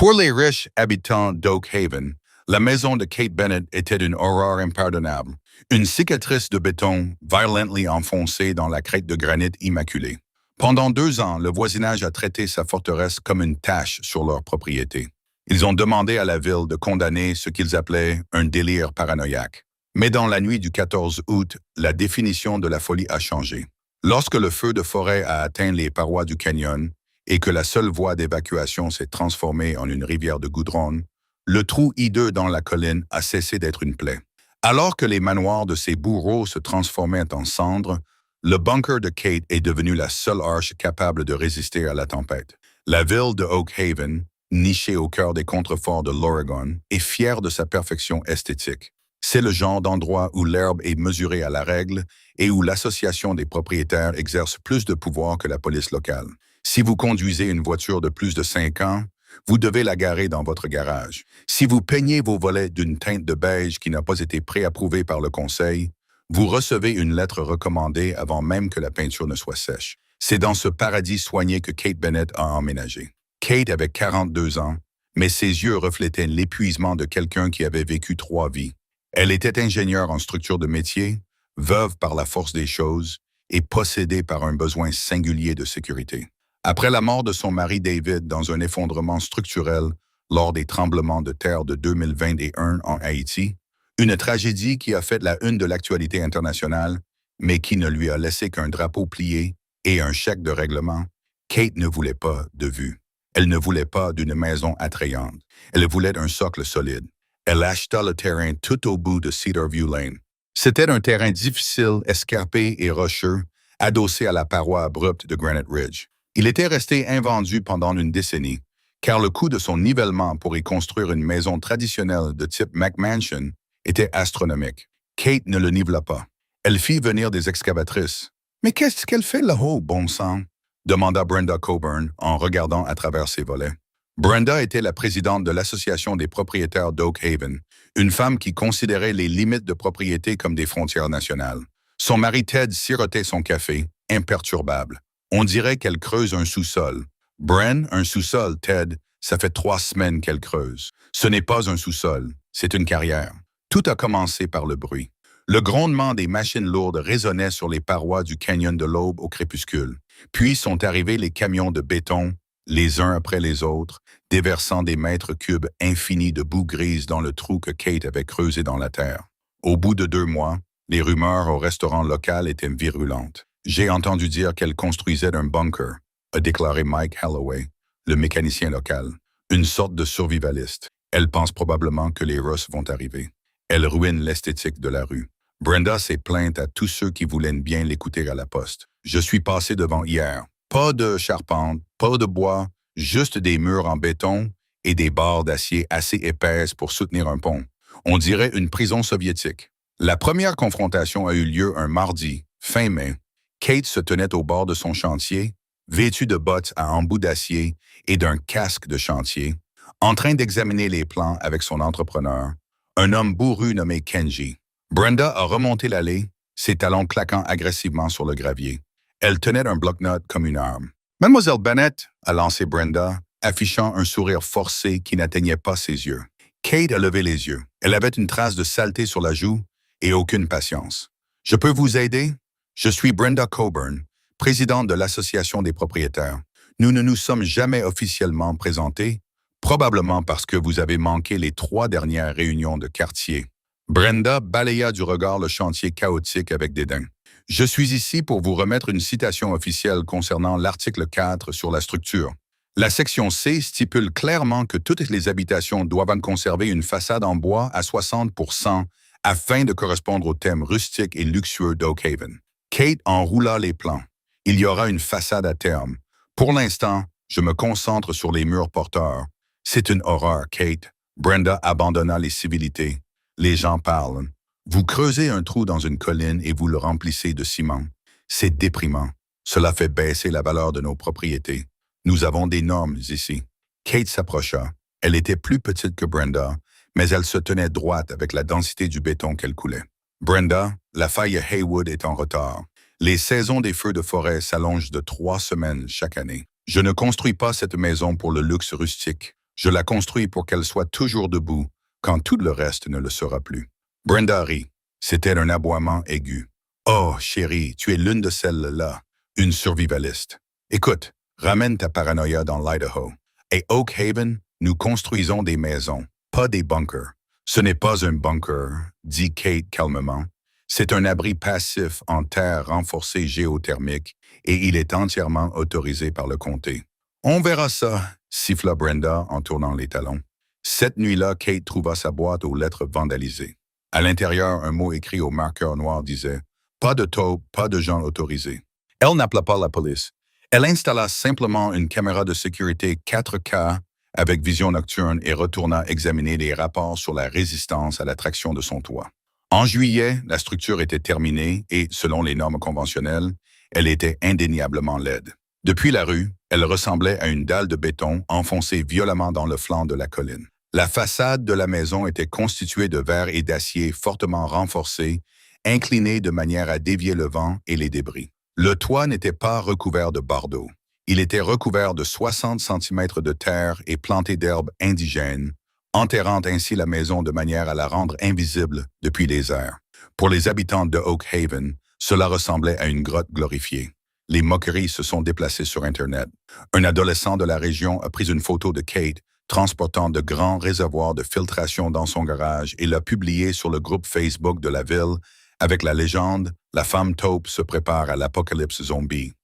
Pour les riches habitants d'Oak Haven, la maison de Kate Bennett était une horreur impardonnable, une cicatrice de béton violently enfoncée dans la crête de granit immaculée. Pendant 2 ans, le voisinage a traité sa forteresse comme une tache sur leur propriété. Ils ont demandé à la ville de condamner ce qu'ils appelaient un délire paranoïaque. Mais dans la nuit du 14 août, la définition de la folie a changé. Lorsque le feu de forêt a atteint les parois du canyon et que la seule voie d'évacuation s'est transformée en une rivière de goudron, le trou hideux dans la colline a cessé d'être une plaie. Alors que les manoirs de ses bourreaux se transformaient en cendres, le bunker de Kate est devenu la seule arche capable de résister à la tempête. La ville de Oak Haven, nichée au cœur des contreforts de l'Oregon, est fière de sa perfection esthétique. C'est le genre d'endroit où l'herbe est mesurée à la règle et où l'association des propriétaires exerce plus de pouvoir que la police locale. Si vous conduisez une voiture de plus de 5 ans, vous devez la garer dans votre garage. Si vous peignez vos volets d'une teinte de beige qui n'a pas été préapprouvée par le conseil, vous recevez une lettre recommandée avant même que la peinture ne soit sèche. C'est dans ce paradis soigné que Kate Bennett a emménagé. Kate avait 42 ans, mais ses yeux reflétaient l'épuisement de quelqu'un qui avait vécu 3 vies. Elle était ingénieure en structure de métier, veuve par la force des choses et possédée par un besoin singulier de sécurité. Après la mort de son mari David dans un effondrement structurel lors des tremblements de terre de 2021 en Haïti, une tragédie qui a fait la une de l'actualité internationale, mais qui ne lui a laissé qu'un drapeau plié et un chèque de règlement, Kate ne voulait pas de vue. Elle ne voulait pas d'une maison attrayante. Elle voulait un socle solide. Elle acheta le terrain tout au bout de Cedar View Lane. C'était un terrain difficile, escarpé et rocheux, adossé à la paroi abrupte de Granite Ridge. Il était resté invendu pendant une décennie, car le coût de son nivellement pour y construire une maison traditionnelle de type McMansion était astronomique. Kate ne le nivela pas. Elle fit venir des excavatrices. « Mais qu'est-ce qu'elle fait là-haut, bon sang? » demanda Brenda Coburn en regardant à travers ses volets. Brenda était la présidente de l'Association des propriétaires d'Oak Haven, une femme qui considérait les limites de propriété comme des frontières nationales. Son mari Ted sirotait son café, imperturbable. On dirait qu'elle creuse un sous-sol. Bren, un sous-sol, Ted, ça fait 3 semaines qu'elle creuse. Ce n'est pas un sous-sol, c'est une carrière. Tout a commencé par le bruit. Le grondement des machines lourdes résonnait sur les parois du canyon de l'Aube au crépuscule. Puis sont arrivés les camions de béton, les uns après les autres, déversant des mètres cubes infinis de boue grise dans le trou que Kate avait creusé dans la terre. Au bout de 2 mois, les rumeurs au restaurant local étaient virulentes. « J'ai entendu dire qu'elle construisait un bunker », a déclaré Mike Holloway, le mécanicien local. Une sorte de survivaliste. Elle pense probablement que les Russes vont arriver. Elle ruine l'esthétique de la rue. Brenda s'est plainte à tous ceux qui voulaient bien l'écouter à la poste. « Je suis passé devant hier. Pas de charpente, pas de bois, juste des murs en béton et des barres d'acier assez épaisses pour soutenir un pont. On dirait une prison soviétique. » La première confrontation a eu lieu un mardi, fin mai. Kate se tenait au bord de son chantier, vêtue de bottes à embout d'acier et d'un casque de chantier, en train d'examiner les plans avec son entrepreneur, un homme bourru nommé Kenji. Brenda a remonté l'allée, ses talons claquant agressivement sur le gravier. Elle tenait un bloc-notes comme une arme. « Mademoiselle Bennett » a lancé Brenda, affichant un sourire forcé qui n'atteignait pas ses yeux. Kate a levé les yeux. Elle avait une trace de saleté sur la joue et aucune patience. « Je peux vous aider? Je suis Brenda Coburn, présidente de l'Association des propriétaires. Nous ne nous sommes jamais officiellement présentés, probablement parce que vous avez manqué les 3 dernières réunions de quartier. » Brenda balaya du regard le chantier chaotique avec dédain. « Je suis ici pour vous remettre une citation officielle concernant l'article 4 sur la structure. La section C stipule clairement que toutes les habitations doivent conserver une façade en bois à 60% afin de correspondre au thème rustique et luxueux d'Oak Haven. » Kate enroula les plans. « Il y aura une façade à terme. Pour l'instant, je me concentre sur les murs porteurs. C'est une horreur, Kate. » Brenda abandonna les civilités. « Les gens parlent. Vous creusez un trou dans une colline et vous le remplissez de ciment. C'est déprimant. Cela fait baisser la valeur de nos propriétés. Nous avons des normes ici. » Kate s'approcha. Elle était plus petite que Brenda, mais elle se tenait droite avec la densité du béton qu'elle coulait. « Brenda, la faille Haywood est en retard. Les saisons des feux de forêt s'allongent de 3 semaines chaque année. Je ne construis pas cette maison pour le luxe rustique. Je la construis pour qu'elle soit toujours debout quand tout le reste ne le sera plus. Brenda rit. C'était un aboiement aigu. Oh, chérie, tu es l'une de celles-là, une survivaliste. Écoute, ramène ta paranoïa dans l'Idaho. Et Oak Haven, nous construisons des maisons, pas des bunkers. Ce n'est pas un bunker, dit Kate calmement. C'est un abri passif en terre renforcée géothermique et il est entièrement autorisé par le comté. On verra ça, siffla Brenda en tournant les talons. Cette nuit-là, Kate trouva sa boîte aux lettres vandalisées. À l'intérieur, un mot écrit au marqueur noir disait « Pas de taupe, pas de gens autorisés ». Elle n'appela pas la police. Elle installa simplement une caméra de sécurité 4K avec vision nocturne et retourna examiner les rapports sur la résistance à la traction de son toit. En juillet, la structure était terminée et, selon les normes conventionnelles, elle était indéniablement laide. Depuis la rue, elle ressemblait à une dalle de béton enfoncée violemment dans le flanc de la colline. La façade de la maison était constituée de verre et d'acier fortement renforcés, inclinés de manière à dévier le vent et les débris. Le toit n'était pas recouvert de bardeaux. Il était recouvert de 60 cm de terre et planté d'herbes indigènes, enterrant ainsi la maison de manière à la rendre invisible depuis les airs. Pour les habitants de Oak Haven, cela ressemblait à une grotte glorifiée. Les moqueries se sont déplacées sur Internet. Un adolescent de la région a pris une photo de Kate transportant de grands réservoirs de filtration dans son garage et l'a publié sur le groupe Facebook de la ville avec la légende « La femme taupe se prépare à l'apocalypse zombie ».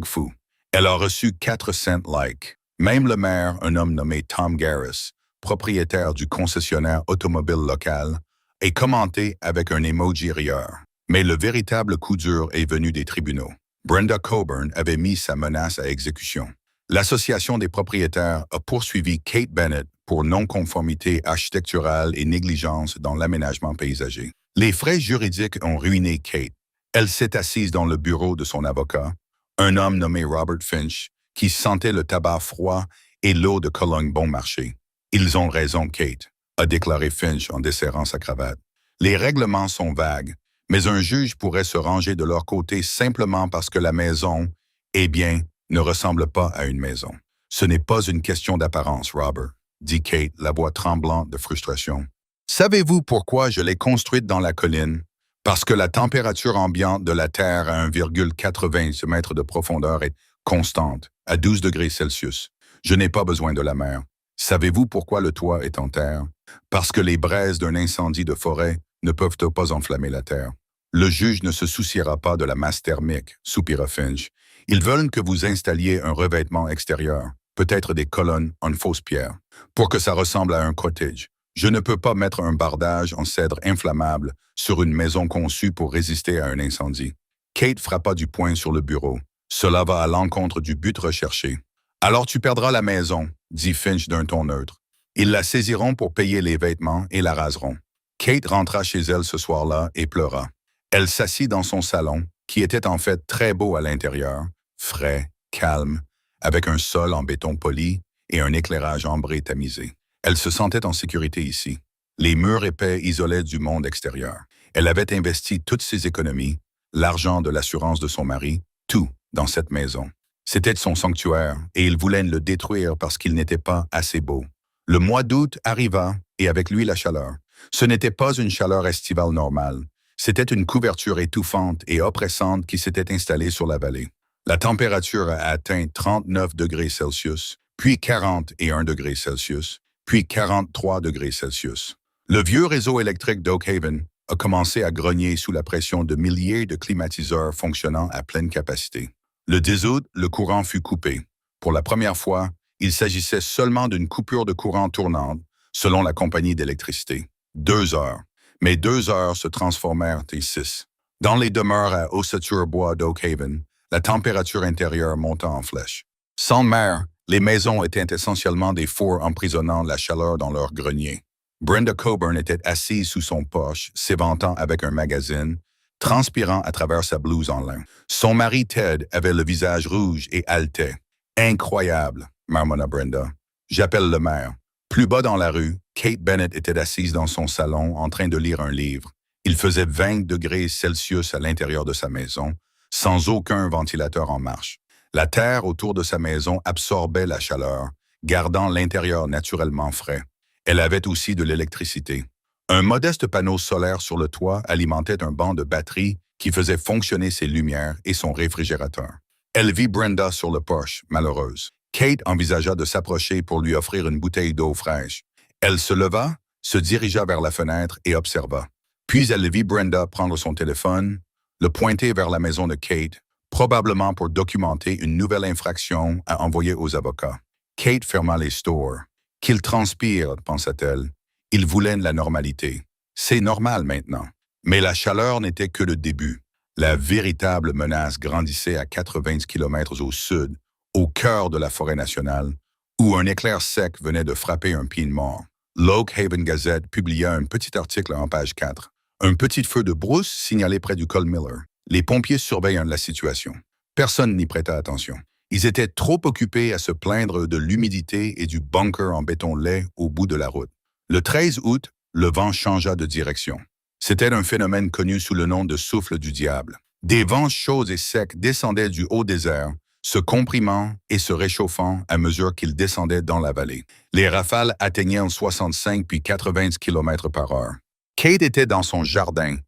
#fou. Elle a reçu 400 likes. Même le maire, un homme nommé Tom Garris, propriétaire du concessionnaire automobile local, est commenté avec un emoji rieur. Mais le véritable coup dur est venu des tribunaux. Brenda Coburn avait mis sa menace à exécution. L'Association des propriétaires a poursuivi Kate Bennett pour non-conformité architecturale et négligence dans l'aménagement paysager. Les frais juridiques ont ruiné Kate. Elle s'est assise dans le bureau de son avocat, un homme nommé Robert Finch, qui sentait le tabac froid et l'eau de Cologne bon marché. « Ils ont raison, Kate », a déclaré Finch en desserrant sa cravate. « Les règlements sont vagues, mais un juge pourrait se ranger de leur côté simplement parce que la maison, eh bien, ne ressemble pas à une maison. Ce n'est pas une question d'apparence, Robert, dit Kate, la voix tremblante de frustration. Savez-vous pourquoi je l'ai construite dans la colline? Parce que la température ambiante de la Terre à 1,80 mètres de profondeur est constante, à 12 degrés Celsius. Je n'ai pas besoin de la mer. Savez-vous pourquoi le toit est en terre? Parce que les braises d'un incendie de forêt ne peuvent pas enflammer la terre. Le juge ne se souciera pas de la masse thermique, soupira Finch. Ils veulent que vous installiez un revêtement extérieur, peut-être des colonnes en fausse pierre, pour que ça ressemble à un cottage. Je ne peux pas mettre un bardage en cèdre inflammable sur une maison conçue pour résister à un incendie. Kate frappa du poing sur le bureau. Cela va à l'encontre du but recherché. Alors tu perdras la maison, dit Finch d'un ton neutre. Ils la saisiront pour payer les vêtements et la raseront. Kate rentra chez elle ce soir-là et pleura. Elle s'assit dans son salon, qui était en fait très beau à l'intérieur, frais, calme, avec un sol en béton poli et un éclairage ambré tamisé. Elle se sentait en sécurité ici. Les murs épais isolaient du monde extérieur. Elle avait investi toutes ses économies, l'argent de l'assurance de son mari, tout dans cette maison. C'était son sanctuaire et il voulait le détruire parce qu'il n'était pas assez beau. Le mois d'août arriva et avec lui la chaleur. Ce n'était pas une chaleur estivale normale. C'était une couverture étouffante et oppressante qui s'était installée sur la vallée. La température a atteint 39 degrés Celsius, puis 41 degrés Celsius, puis 43 degrés Celsius. Le vieux réseau électrique d'Oak Haven a commencé à grogner sous la pression de milliers de climatiseurs fonctionnant à pleine capacité. Le 10 août, le courant fut coupé. Pour la première fois, il s'agissait seulement d'une coupure de courant tournante, selon la compagnie d'électricité. 2 heures. Mais 2 heures se transformèrent en 6. Dans les demeures à Ossature-Bois d'Oak Haven, la température intérieure monta en flèche. Sans mer, les maisons étaient essentiellement des fours emprisonnant la chaleur dans leur grenier. Brenda Coburn était assise sous son porche, s'éventant avec un magazine, transpirant à travers sa blouse en lin. Son mari Ted avait le visage rouge et haletait. « Incroyable », marmonna Brenda. « J'appelle le maire. » Plus bas dans la rue, Kate Bennett était assise dans son salon en train de lire un livre. Il faisait 20 degrés Celsius à l'intérieur de sa maison, sans aucun ventilateur en marche. La terre autour de sa maison absorbait la chaleur, gardant l'intérieur naturellement frais. Elle avait aussi de l'électricité. Un modeste panneau solaire sur le toit alimentait un banc de batterie qui faisait fonctionner ses lumières et son réfrigérateur. Elle vit Brenda sur le porche, malheureuse. Kate envisagea de s'approcher pour lui offrir une bouteille d'eau fraîche. Elle se leva, se dirigea vers la fenêtre et observa. Puis elle vit Brenda prendre son téléphone, le pointer vers la maison de Kate, probablement pour documenter une nouvelle infraction à envoyer aux avocats. Kate ferma les stores. Qu'il transpire, pensa-t-elle. Il voulait la normalité. C'est normal maintenant. Mais la chaleur n'était que le début. La véritable menace grandissait à 80 km au sud, au cœur de la forêt nationale, où un éclair sec venait de frapper un pin mort. L'Oak Haven Gazette publia un petit article en page 4. Un petit feu de brousse signalé près du col Miller. Les pompiers surveillent la situation. Personne n'y prêta attention. Ils étaient trop occupés à se plaindre de l'humidité et du bunker en béton laid au bout de la route. Le 13 août, le vent changea de direction. C'était un phénomène connu sous le nom de souffle du diable. Des vents chauds et secs descendaient du haut désert, se comprimant et se réchauffant à mesure qu'ils descendaient dans la vallée. Les rafales atteignaient 65 puis 80 km par heure. Kate était dans son jardin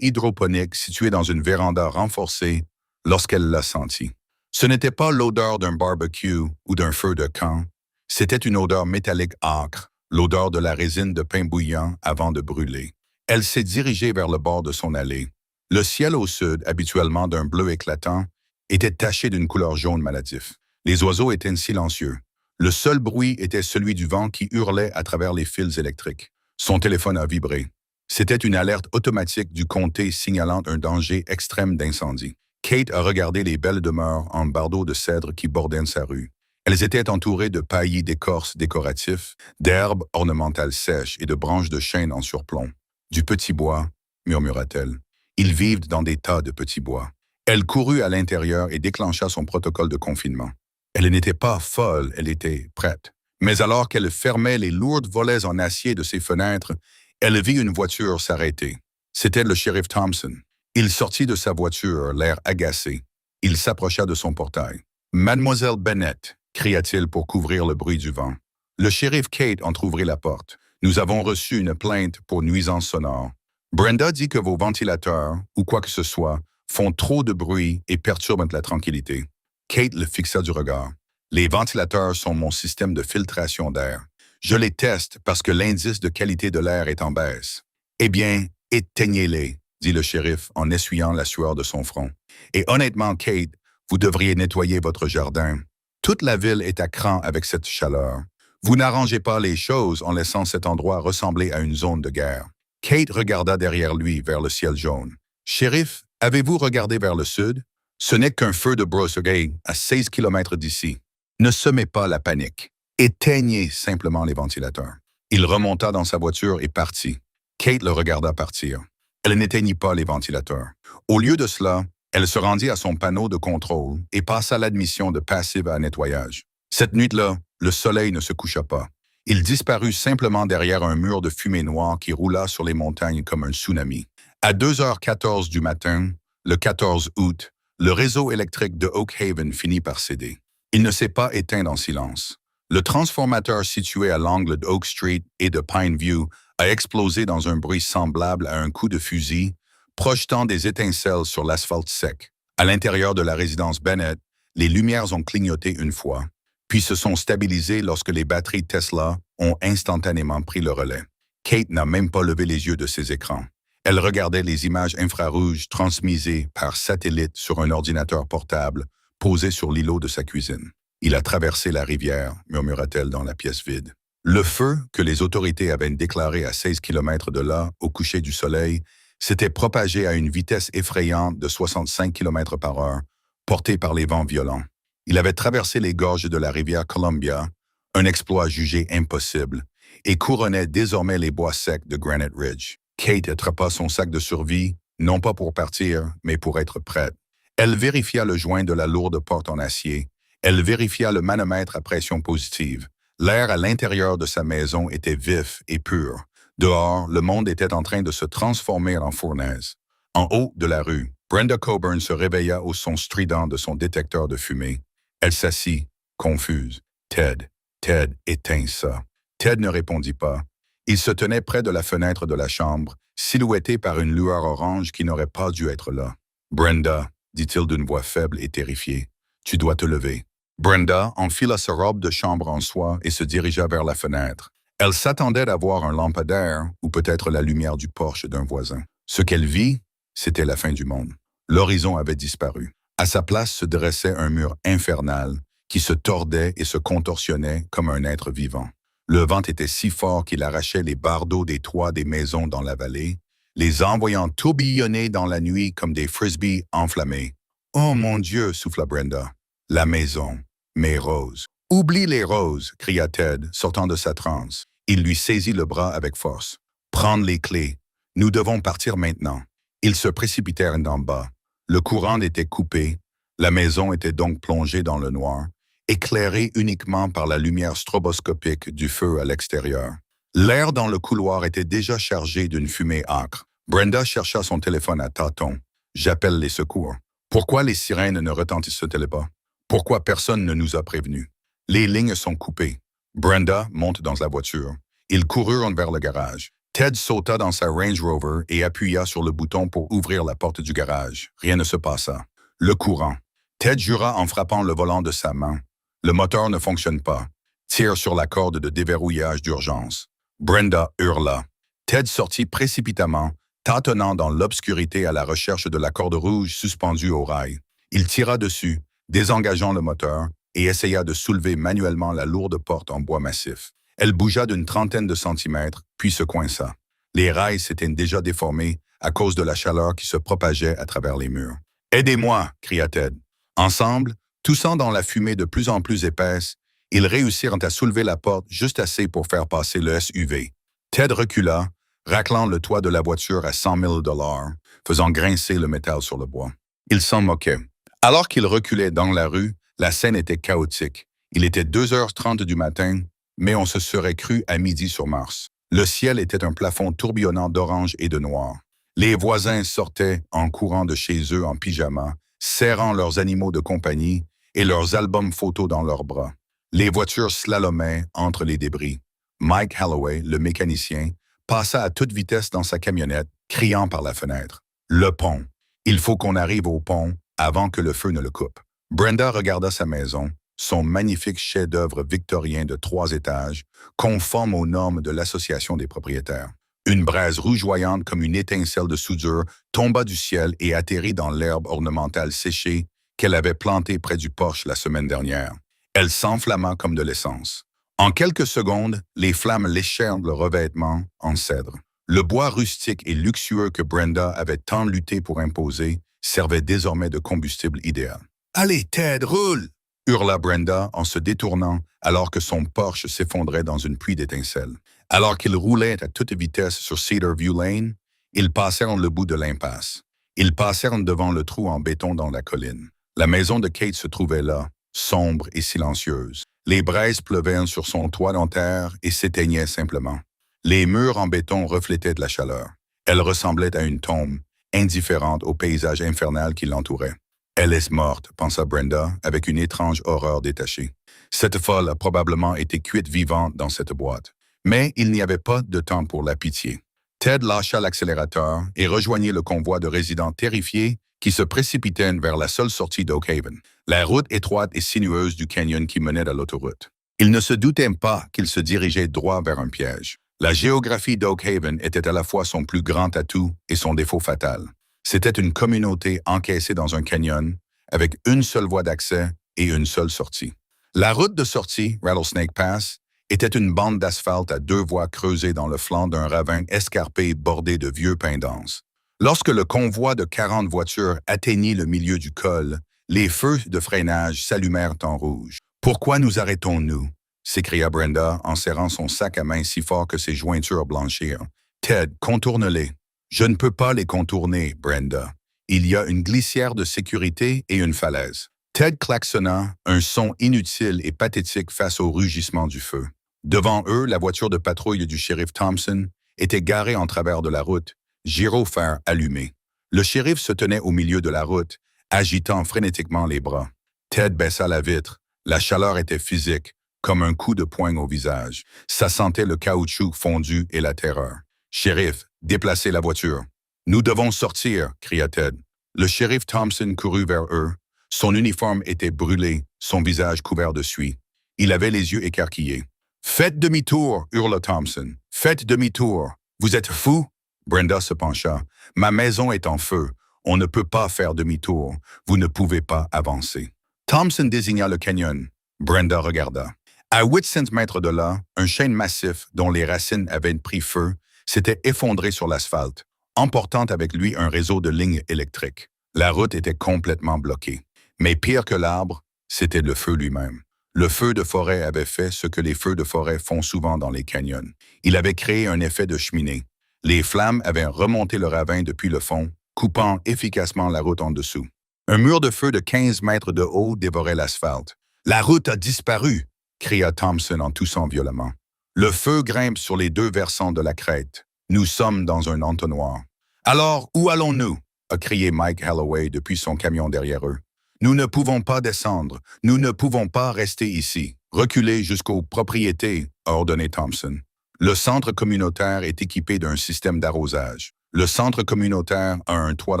hydroponique situé dans une véranda renforcée, lorsqu'elle l'a senti. Ce n'était pas l'odeur d'un barbecue ou d'un feu de camp, c'était une odeur métallique âcre, l'odeur de la résine de pain bouillant avant de brûler. Elle s'est dirigée vers le bord de son allée. Le ciel au sud, habituellement d'un bleu éclatant, était taché d'une couleur jaune maladif. Les oiseaux étaient silencieux. Le seul bruit était celui du vent qui hurlait à travers les fils électriques. Son téléphone a vibré. C'était une alerte automatique du comté signalant un danger extrême d'incendie. Kate a regardé les belles demeures en bardeaux de cèdre qui bordaient sa rue. Elles étaient entourées de paillis d'écorces décoratifs, d'herbes ornementales sèches et de branches de chêne en surplomb. Du petit bois, murmura-t-elle. Ils vivent dans des tas de petits bois. Elle courut à l'intérieur et déclencha son protocole de confinement. Elle n'était pas folle, elle était prête. Mais alors qu'elle fermait les lourdes volets en acier de ses fenêtres, elle vit une voiture s'arrêter. C'était le shérif Thompson. Il sortit de sa voiture, l'air agacé. Il s'approcha de son portail. « Mademoiselle Bennett », cria-t-il pour couvrir le bruit du vent. Le shérif Kate entr'ouvrit la porte. « Nous avons reçu une plainte pour nuisance sonore. Brenda dit que vos ventilateurs, ou quoi que ce soit, font trop de bruit et perturbent la tranquillité. » Kate le fixa du regard. « Les ventilateurs sont mon système de filtration d'air. Je les teste parce que l'indice de qualité de l'air est en baisse. »« Eh bien, éteignez-les, » dit le shérif en essuyant la sueur de son front. « Et honnêtement, Kate, vous devriez nettoyer votre jardin. Toute la ville est à cran avec cette chaleur. Vous n'arrangez pas les choses en laissant cet endroit ressembler à une zone de guerre. » Kate regarda derrière lui vers le ciel jaune. « Shérif, avez-vous regardé vers le sud? Ce n'est qu'un feu de brosserie à 16 km d'ici. Ne semez pas la panique. Éteignez simplement les ventilateurs. » Il remonta dans sa voiture et partit. Kate le regarda partir. Elle n'éteignit pas les ventilateurs. Au lieu de cela, elle se rendit à son panneau de contrôle et passa l'admission de passive à nettoyage. Cette nuit-là, le soleil ne se coucha pas. Il disparut simplement derrière un mur de fumée noire qui roula sur les montagnes comme un tsunami. À 2h14 du matin, le 14 août, le réseau électrique de Oak Haven finit par céder. Il ne s'est pas éteint en silence. Le transformateur situé à l'angle d'Oak Street et de Pineview a explosé dans un bruit semblable à un coup de fusil, projetant des étincelles sur l'asphalte sec. À l'intérieur de la résidence Bennett, les lumières ont clignoté une fois, puis se sont stabilisées lorsque les batteries Tesla ont instantanément pris le relais. Kate n'a même pas levé les yeux de ses écrans. Elle regardait les images infrarouges transmises par satellite sur un ordinateur portable posé sur l'îlot de sa cuisine. « Il a traversé la rivière », murmura-t-elle dans la pièce vide. Le feu, que les autorités avaient déclaré à 16 km de là, au coucher du soleil, s'était propagé à une vitesse effrayante de 65 km par heure, porté par les vents violents. Il avait traversé les gorges de la rivière Columbia, un exploit jugé impossible, et couronnait désormais les bois secs de Granite Ridge. Kate attrapa son sac de survie, non pas pour partir, mais pour être prête. Elle vérifia le joint de la lourde porte en acier. Elle vérifia le manomètre à pression positive. L'air à l'intérieur de sa maison était vif et pur. Dehors, le monde était en train de se transformer en fournaise. En haut de la rue, Brenda Coburn se réveilla au son strident de son détecteur de fumée. Elle s'assit, confuse. « Ted, Ted, éteins ça. Ted ne répondit pas. Il se tenait près de la fenêtre de la chambre, silhouetté par une lueur orange qui n'aurait pas dû être là. Brenda, dit-il d'une voix faible et terrifiée, tu dois te lever. Brenda enfila sa robe de chambre en soie et se dirigea vers la fenêtre. Elle s'attendait à voir un lampadaire ou peut-être la lumière du porche d'un voisin. Ce qu'elle vit, c'était la fin du monde. L'horizon avait disparu. À sa place se dressait un mur infernal qui se tordait et se contorsionnait comme un être vivant. Le vent était si fort qu'il arrachait les bardeaux des toits des maisons dans la vallée, les envoyant tourbillonner dans la nuit comme des frisbees enflammés. « Oh mon Dieu !» souffla Brenda. « La maison, mes roses. »« Oublie les roses !» cria Ted, sortant de sa transe. Il lui saisit le bras avec force. « Prendre les clés. Nous devons partir maintenant. » Ils se précipitèrent d'en bas. Le courant était coupé. La maison était donc plongée dans le noir, éclairée uniquement par la lumière stroboscopique du feu à l'extérieur. L'air dans le couloir était déjà chargé d'une fumée âcre. Brenda chercha son téléphone à tâtons. « J'appelle les secours. » Pourquoi les sirènes ne retentissent-elles pas? Pourquoi personne ne nous a prévenus? Les lignes sont coupées. Brenda monte dans la voiture. Ils coururent vers le garage. Ted sauta dans sa Range Rover et appuya sur le bouton pour ouvrir la porte du garage. Rien ne se passa. Le courant. Ted jura en frappant le volant de sa main. Le moteur ne fonctionne pas. Tire sur la corde de déverrouillage d'urgence. Brenda hurla. Ted sortit précipitamment, tâtonnant dans l'obscurité à la recherche de la corde rouge suspendue au rail. Il tira dessus, désengageant le moteur, et essaya de soulever manuellement la lourde porte en bois massif. Elle bougea d'une trentaine de centimètres, puis se coinça. Les rails s'étaient déjà déformés à cause de la chaleur qui se propageait à travers les murs. « Aidez-moi !» cria Ted. Ensemble, toussant dans la fumée de plus en plus épaisse, ils réussirent à soulever la porte juste assez pour faire passer le SUV. Ted recula, raclant le toit de la voiture à 100 000 $, faisant grincer le métal sur le bois. Il s'en moquait. Alors qu'il reculait dans la rue, la scène était chaotique. Il était 2h30 du matin, mais on se serait cru à midi sur Mars. Le ciel était un plafond tourbillonnant d'orange et de noir. Les voisins sortaient en courant de chez eux en pyjama, serrant leurs animaux de compagnie et leurs albums photos dans leurs bras. Les voitures slalomaient entre les débris. Mike Holloway, le mécanicien, passa à toute vitesse dans sa camionnette, criant par la fenêtre. « Le pont! Il faut qu'on arrive au pont avant que le feu ne le coupe. » Brenda regarda sa maison, son magnifique chef-d'œuvre victorien de 3 étages, conforme aux normes de l'Association des propriétaires. Une braise rougeoyante comme une étincelle de soudure tomba du ciel et atterrit dans l'herbe ornementale séchée qu'elle avait plantée près du porche la semaine dernière. Elle s'enflamma comme de l'essence. En quelques secondes, les flammes léchèrent le revêtement en cèdre. Le bois rustique et luxueux que Brenda avait tant lutté pour imposer servait désormais de combustible idéal. « Allez, Ted, roule !» hurla Brenda en se détournant alors que son Porsche s'effondrait dans une pluie d'étincelles. Alors qu'il roulait à toute vitesse sur Cedar View Lane, ils passèrent le bout de l'impasse. Ils passèrent devant le trou en béton dans la colline. La maison de Kate se trouvait là, sombre et silencieuse. Les braises pleuvaient sur son toit en terre et s'éteignaient simplement. Les murs en béton reflétaient de la chaleur. Elle ressemblait à une tombe, indifférente au paysage infernal qui l'entourait. « Elle est morte », pensa Brenda, avec une étrange horreur détachée. Cette folle a probablement été cuite vivante dans cette boîte. Mais il n'y avait pas de temps pour la pitié. Ted lâcha l'accélérateur et rejoignit le convoi de résidents terrifiés qui se précipitaient vers la seule sortie d'Oak Haven, la route étroite et sinueuse du canyon qui menait à l'autoroute. Ils ne se doutaient pas qu'ils se dirigeaient droit vers un piège. La géographie d'Oak Haven était à la fois son plus grand atout et son défaut fatal. C'était une communauté encaissée dans un canyon, avec une seule voie d'accès et une seule sortie. La route de sortie, Rattlesnake Pass, était une bande d'asphalte à 2 voies creusées dans le flanc d'un ravin escarpé bordé de vieux pins denses. Lorsque le convoi de 40 voitures atteignit le milieu du col, les feux de freinage s'allumèrent en rouge. « Pourquoi nous arrêtons-nous » s'écria Brenda en serrant son sac à main si fort que ses jointures blanchirent. « Ted, contourne-les. » « Je ne peux pas les contourner, Brenda. Il y a une glissière de sécurité et une falaise. » Ted klaxonna, un son inutile et pathétique face au rugissement du feu. Devant eux, la voiture de patrouille du shérif Thompson était garée en travers de la route, gyrophare allumé. Le shérif se tenait au milieu de la route, agitant frénétiquement les bras. Ted baissa la vitre. La chaleur était physique, comme un coup de poing au visage. Ça sentait le caoutchouc fondu et la terreur. « Shérif, déplacez la voiture. »« Nous devons sortir » cria Ted. Le shérif Thompson courut vers eux. Son uniforme était brûlé, son visage couvert de suie. Il avait les yeux écarquillés. « Faites demi-tour » hurla Thompson. « Faites demi-tour. Vous êtes fou ?» Brenda se pencha. « Ma maison est en feu. On ne peut pas faire demi-tour. Vous ne pouvez pas avancer. » Thompson désigna le canyon. Brenda regarda. À 800 mètres de là, un chêne massif dont les racines avaient pris feu s'était effondré sur l'asphalte, emportant avec lui un réseau de lignes électriques. La route était complètement bloquée. Mais pire que l'arbre, c'était le feu lui-même. Le feu de forêt avait fait ce que les feux de forêt font souvent dans les canyons. Il avait créé un effet de cheminée. Les flammes avaient remonté le ravin depuis le fond, coupant efficacement la route en dessous. Un mur de feu de 15 mètres de haut dévorait l'asphalte. « La route a disparu !» cria Thompson en toussant violemment. « Le feu grimpe sur les deux versants de la crête. Nous sommes dans un entonnoir. »« Alors, où allons-nous » a crié Mike Holloway depuis son camion derrière eux. « Nous ne pouvons pas descendre. Nous ne pouvons pas rester ici. Reculez jusqu'aux propriétés, » a ordonné Thompson. Le centre communautaire est équipé d'un système d'arrosage. Le centre communautaire a un toit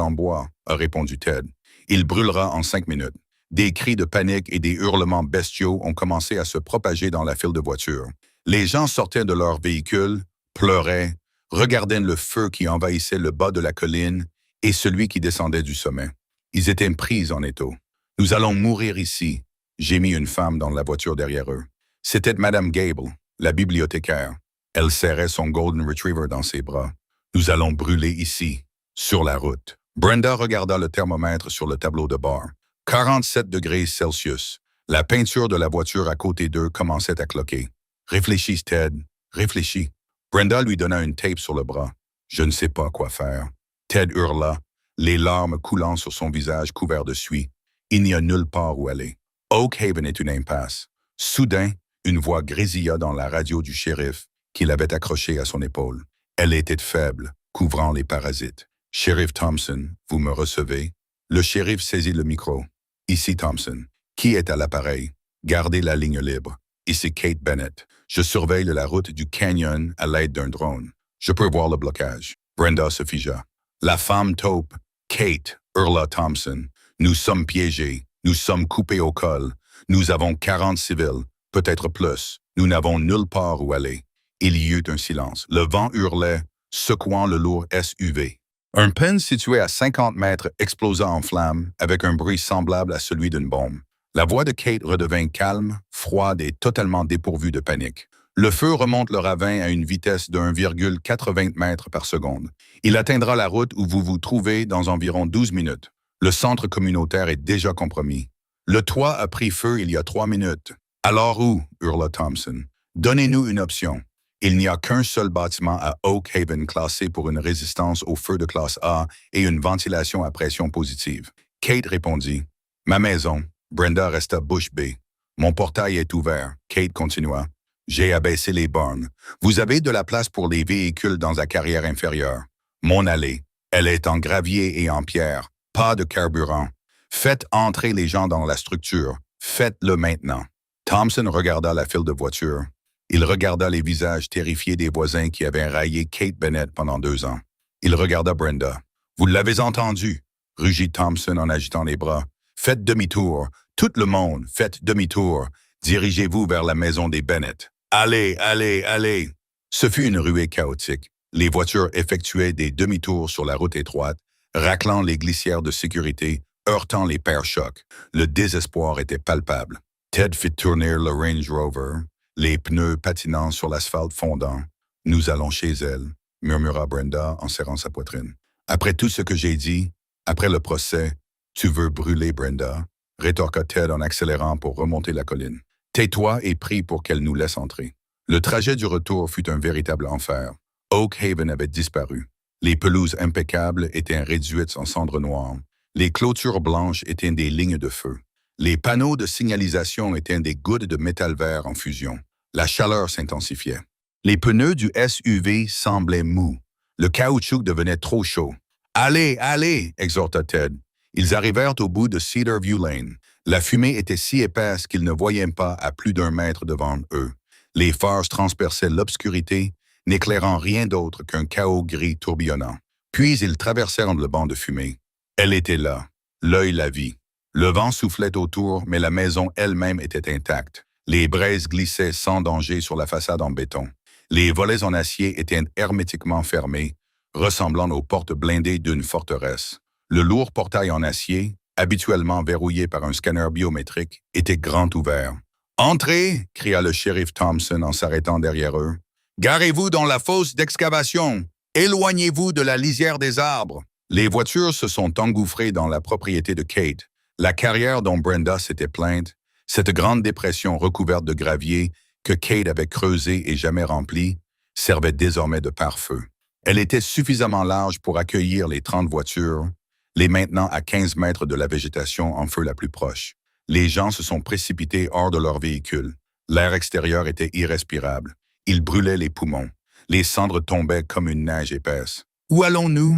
en bois, a répondu Ted. Il brûlera en 5 minutes. Des cris de panique et des hurlements bestiaux ont commencé à se propager dans la file de voitures. Les gens sortaient de leurs véhicules, pleuraient, regardaient le feu qui envahissait le bas de la colline et celui qui descendait du sommet. Ils étaient pris en étau. « Nous allons mourir ici », gémit une femme dans la voiture derrière eux. C'était Madame Gable, la bibliothécaire. Elle serrait son Golden Retriever dans ses bras. « Nous allons brûler ici, sur la route. » Brenda regarda le thermomètre sur le tableau de bord. 47 degrés Celsius. La peinture de la voiture à côté d'eux commençait à cloquer. « Réfléchis, Ted. Réfléchis. » Brenda lui donna une tape sur le bras. « Je ne sais pas quoi faire. » Ted hurla, les larmes coulant sur son visage couvert de suie. Il n'y a nulle part où aller. Oak Haven est une impasse. Soudain, une voix grésilla dans la radio du shérif, qu'il avait accrochée à son épaule. Elle était faible, couvrant les parasites. « Shérif Thompson, vous me recevez? » Le shérif saisit le micro. « Ici Thompson. Qui est à l'appareil? Gardez la ligne libre. Ici Kate Bennett. Je surveille la route du canyon à l'aide d'un drone. Je peux voir le blocage. » Brenda se figea. « La femme taupe. Kate, » hurla Thompson. « Nous sommes piégés. Nous sommes coupés au col. Nous avons 40 civils, peut-être plus. Nous n'avons nulle part où aller. » Il y eut un silence. Le vent hurlait, secouant le lourd SUV. Un pen situé à 50 mètres explosa en flammes avec un bruit semblable à celui d'une bombe. La voix de Kate redevint calme, froide et totalement dépourvue de panique. Le feu remonte le ravin à une vitesse de 1,80 mètres par seconde. Il atteindra la route où vous vous trouvez dans environ 12 minutes. Le centre communautaire est déjà compromis. Le toit a pris feu il y a 3 minutes. « Alors où ?» hurla Thompson. « Donnez-nous une option. » Il n'y a qu'un seul bâtiment à Oak Haven classé pour une résistance au feu de classe A et une ventilation à pression positive. Kate répondit. « Ma maison. » Brenda resta bouche bée. « Mon portail est ouvert. » Kate continua. « J'ai abaissé les bornes. Vous avez de la place pour les véhicules dans la carrière inférieure. Mon allée. Elle est en gravier et en pierre. Pas de carburant. Faites entrer les gens dans la structure. Faites-le maintenant. » Thompson regarda la file de voitures. Il regarda les visages terrifiés des voisins qui avaient raillé Kate Bennett pendant 2 ans. Il regarda Brenda. « Vous l'avez entendu » rugit Thompson en agitant les bras. « Faites demi-tour. Tout le monde, faites demi-tour. Dirigez-vous vers la maison des Bennett. Allez, allez, allez » Ce fut une ruée chaotique. Les voitures effectuaient des demi-tours sur la route étroite, raclant les glissières de sécurité, heurtant les pare-chocs. Le désespoir était palpable. Ted fit tourner le Range Rover, les pneus patinant sur l'asphalte fondant. « Nous allons chez elle », murmura Brenda en serrant sa poitrine. « Après tout ce que j'ai dit, après le procès, tu veux brûler Brenda ?» rétorqua Ted en accélérant pour remonter la colline. « Tais-toi et prie pour qu'elle nous laisse entrer. » Le trajet du retour fut un véritable enfer. Oak Haven avait disparu. Les pelouses impeccables étaient réduites en cendres noires. Les clôtures blanches étaient des lignes de feu. Les panneaux de signalisation étaient des gouttes de métal vert en fusion. La chaleur s'intensifiait. Les pneus du SUV semblaient mous. Le caoutchouc devenait trop chaud. « Allez, allez !» exhorta Ted. Ils arrivèrent au bout de Cedar View Lane. La fumée était si épaisse qu'ils ne voyaient pas à plus d'un mètre devant eux. Les phares transperçaient l'obscurité, n'éclairant rien d'autre qu'un chaos gris tourbillonnant. Puis ils traversèrent le banc de fumée. Elle était là, l'œil la vit. Le vent soufflait autour, mais la maison elle-même était intacte. Les braises glissaient sans danger sur la façade en béton. Les volets en acier étaient hermétiquement fermés, ressemblant aux portes blindées d'une forteresse. Le lourd portail en acier, habituellement verrouillé par un scanner biométrique, était grand ouvert. « Entrez !» cria le shérif Thompson en s'arrêtant derrière eux. « Garez-vous dans la fosse d'excavation! Éloignez-vous de la lisière des arbres! » Les voitures se sont engouffrées dans la propriété de Kate. La carrière dont Brenda s'était plainte, cette grande dépression recouverte de gravier que Kate avait creusée et jamais remplie, servait désormais de pare-feu. Elle était suffisamment large pour accueillir les 30 voitures, les maintenant à 15 mètres de la végétation en feu la plus proche. Les gens se sont précipités hors de leur véhicule. L'air extérieur était irrespirable. Il brûlait les poumons. Les cendres tombaient comme une neige épaisse. « Où allons-nous »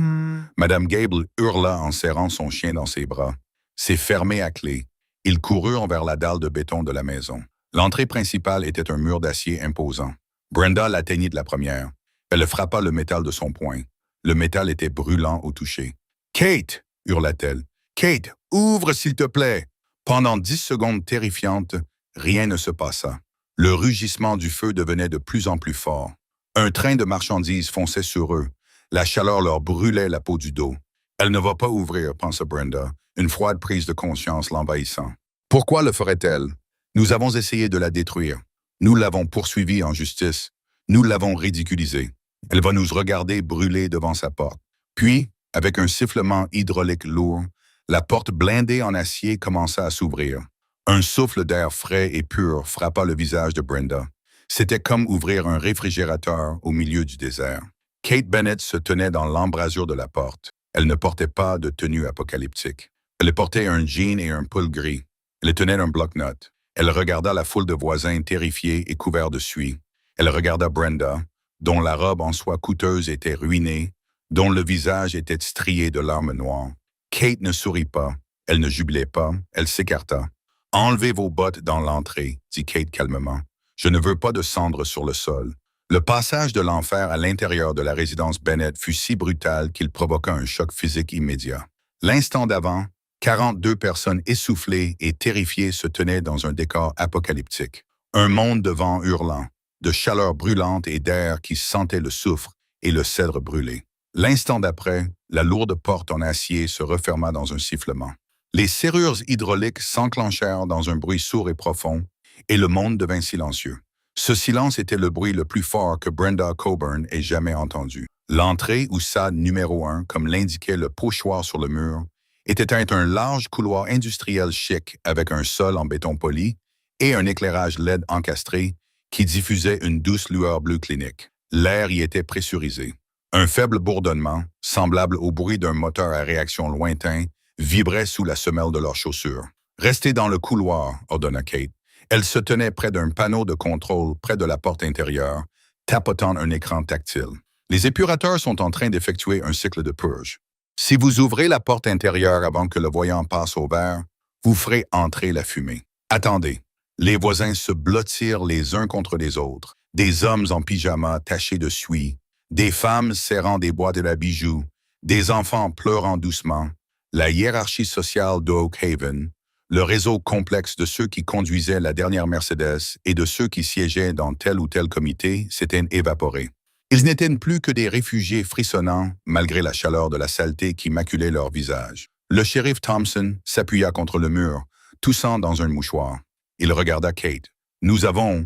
Madame Gable hurla en serrant son chien dans ses bras. C'est fermé à clé. Ils coururent vers la dalle de béton de la maison. L'entrée principale était un mur d'acier imposant. Brenda l'atteignit de la première. Elle frappa le métal de son poing. Le métal était brûlant au toucher. « Kate !» hurla-t-elle. « Kate, ouvre s'il te plaît !» Pendant 10 secondes terrifiantes, rien ne se passa. Le rugissement du feu devenait de plus en plus fort. Un train de marchandises fonçait sur eux. La chaleur leur brûlait la peau du dos. « Elle ne va pas ouvrir », pensa Brenda, une froide prise de conscience l'envahissant. Pourquoi le ferait-elle? Nous avons essayé de la détruire. Nous l'avons poursuivie en justice. Nous l'avons ridiculisée. Elle va nous regarder brûler devant sa porte. Puis, avec un sifflement hydraulique lourd, la porte blindée en acier commença à s'ouvrir. Un souffle d'air frais et pur frappa le visage de Brenda. C'était comme ouvrir un réfrigérateur au milieu du désert. Kate Bennett se tenait dans l'embrasure de la porte. Elle ne portait pas de tenue apocalyptique. Elle portait un jean et un pull gris. Elle tenait un bloc-notes. Elle regarda la foule de voisins terrifiés et couverts de suie. Elle regarda Brenda, dont la robe en soie coûteuse était ruinée, dont le visage était strié de larmes noires. Kate ne sourit pas. Elle ne jubilait pas. Elle s'écarta. « Enlevez vos bottes dans l'entrée, » dit Kate calmement. « Je ne veux pas de cendres sur le sol. » Le passage de l'enfer à l'intérieur de la résidence Bennett fut si brutal qu'il provoqua un choc physique immédiat. L'instant d'avant, 42 personnes essoufflées et terrifiées se tenaient dans un décor apocalyptique. Un monde de vent hurlant, de chaleur brûlante et d'air qui sentait le soufre et le cèdre brûlé. L'instant d'après, la lourde porte en acier se referma dans un sifflement. Les serrures hydrauliques s'enclenchèrent dans un bruit sourd et profond, et le monde devint silencieux. Ce silence était le bruit le plus fort que Brenda Coburn ait jamais entendu. L'entrée ou salle numéro 1, comme l'indiquait le pochoir sur le mur, était un large couloir industriel chic avec un sol en béton poli et un éclairage LED encastré qui diffusait une douce lueur bleue clinique. L'air y était pressurisé. Un faible bourdonnement, semblable au bruit d'un moteur à réaction lointain, vibrait sous la semelle de leurs chaussures. « Restez dans le couloir », ordonna Kate. Elle se tenait près d'un panneau de contrôle près de la porte intérieure, tapotant un écran tactile. Les épurateurs sont en train d'effectuer un cycle de purge. Si vous ouvrez la porte intérieure avant que le voyant passe au vert, vous ferez entrer la fumée. Attendez. Les voisins se blottirent les uns contre les autres. Des hommes en pyjama tachés de suie, des femmes serrant des boîtes à bijoux, des enfants pleurant doucement. La hiérarchie sociale d'Oak Haven, le réseau complexe de ceux qui conduisaient la dernière Mercedes et de ceux qui siégeaient dans tel ou tel comité s'étaient évaporés. Ils n'étaient plus que des réfugiés frissonnants malgré la chaleur de la saleté qui maculait leur visage. Le shérif Thompson s'appuya contre le mur, toussant dans un mouchoir. Il regarda Kate. « Nous avons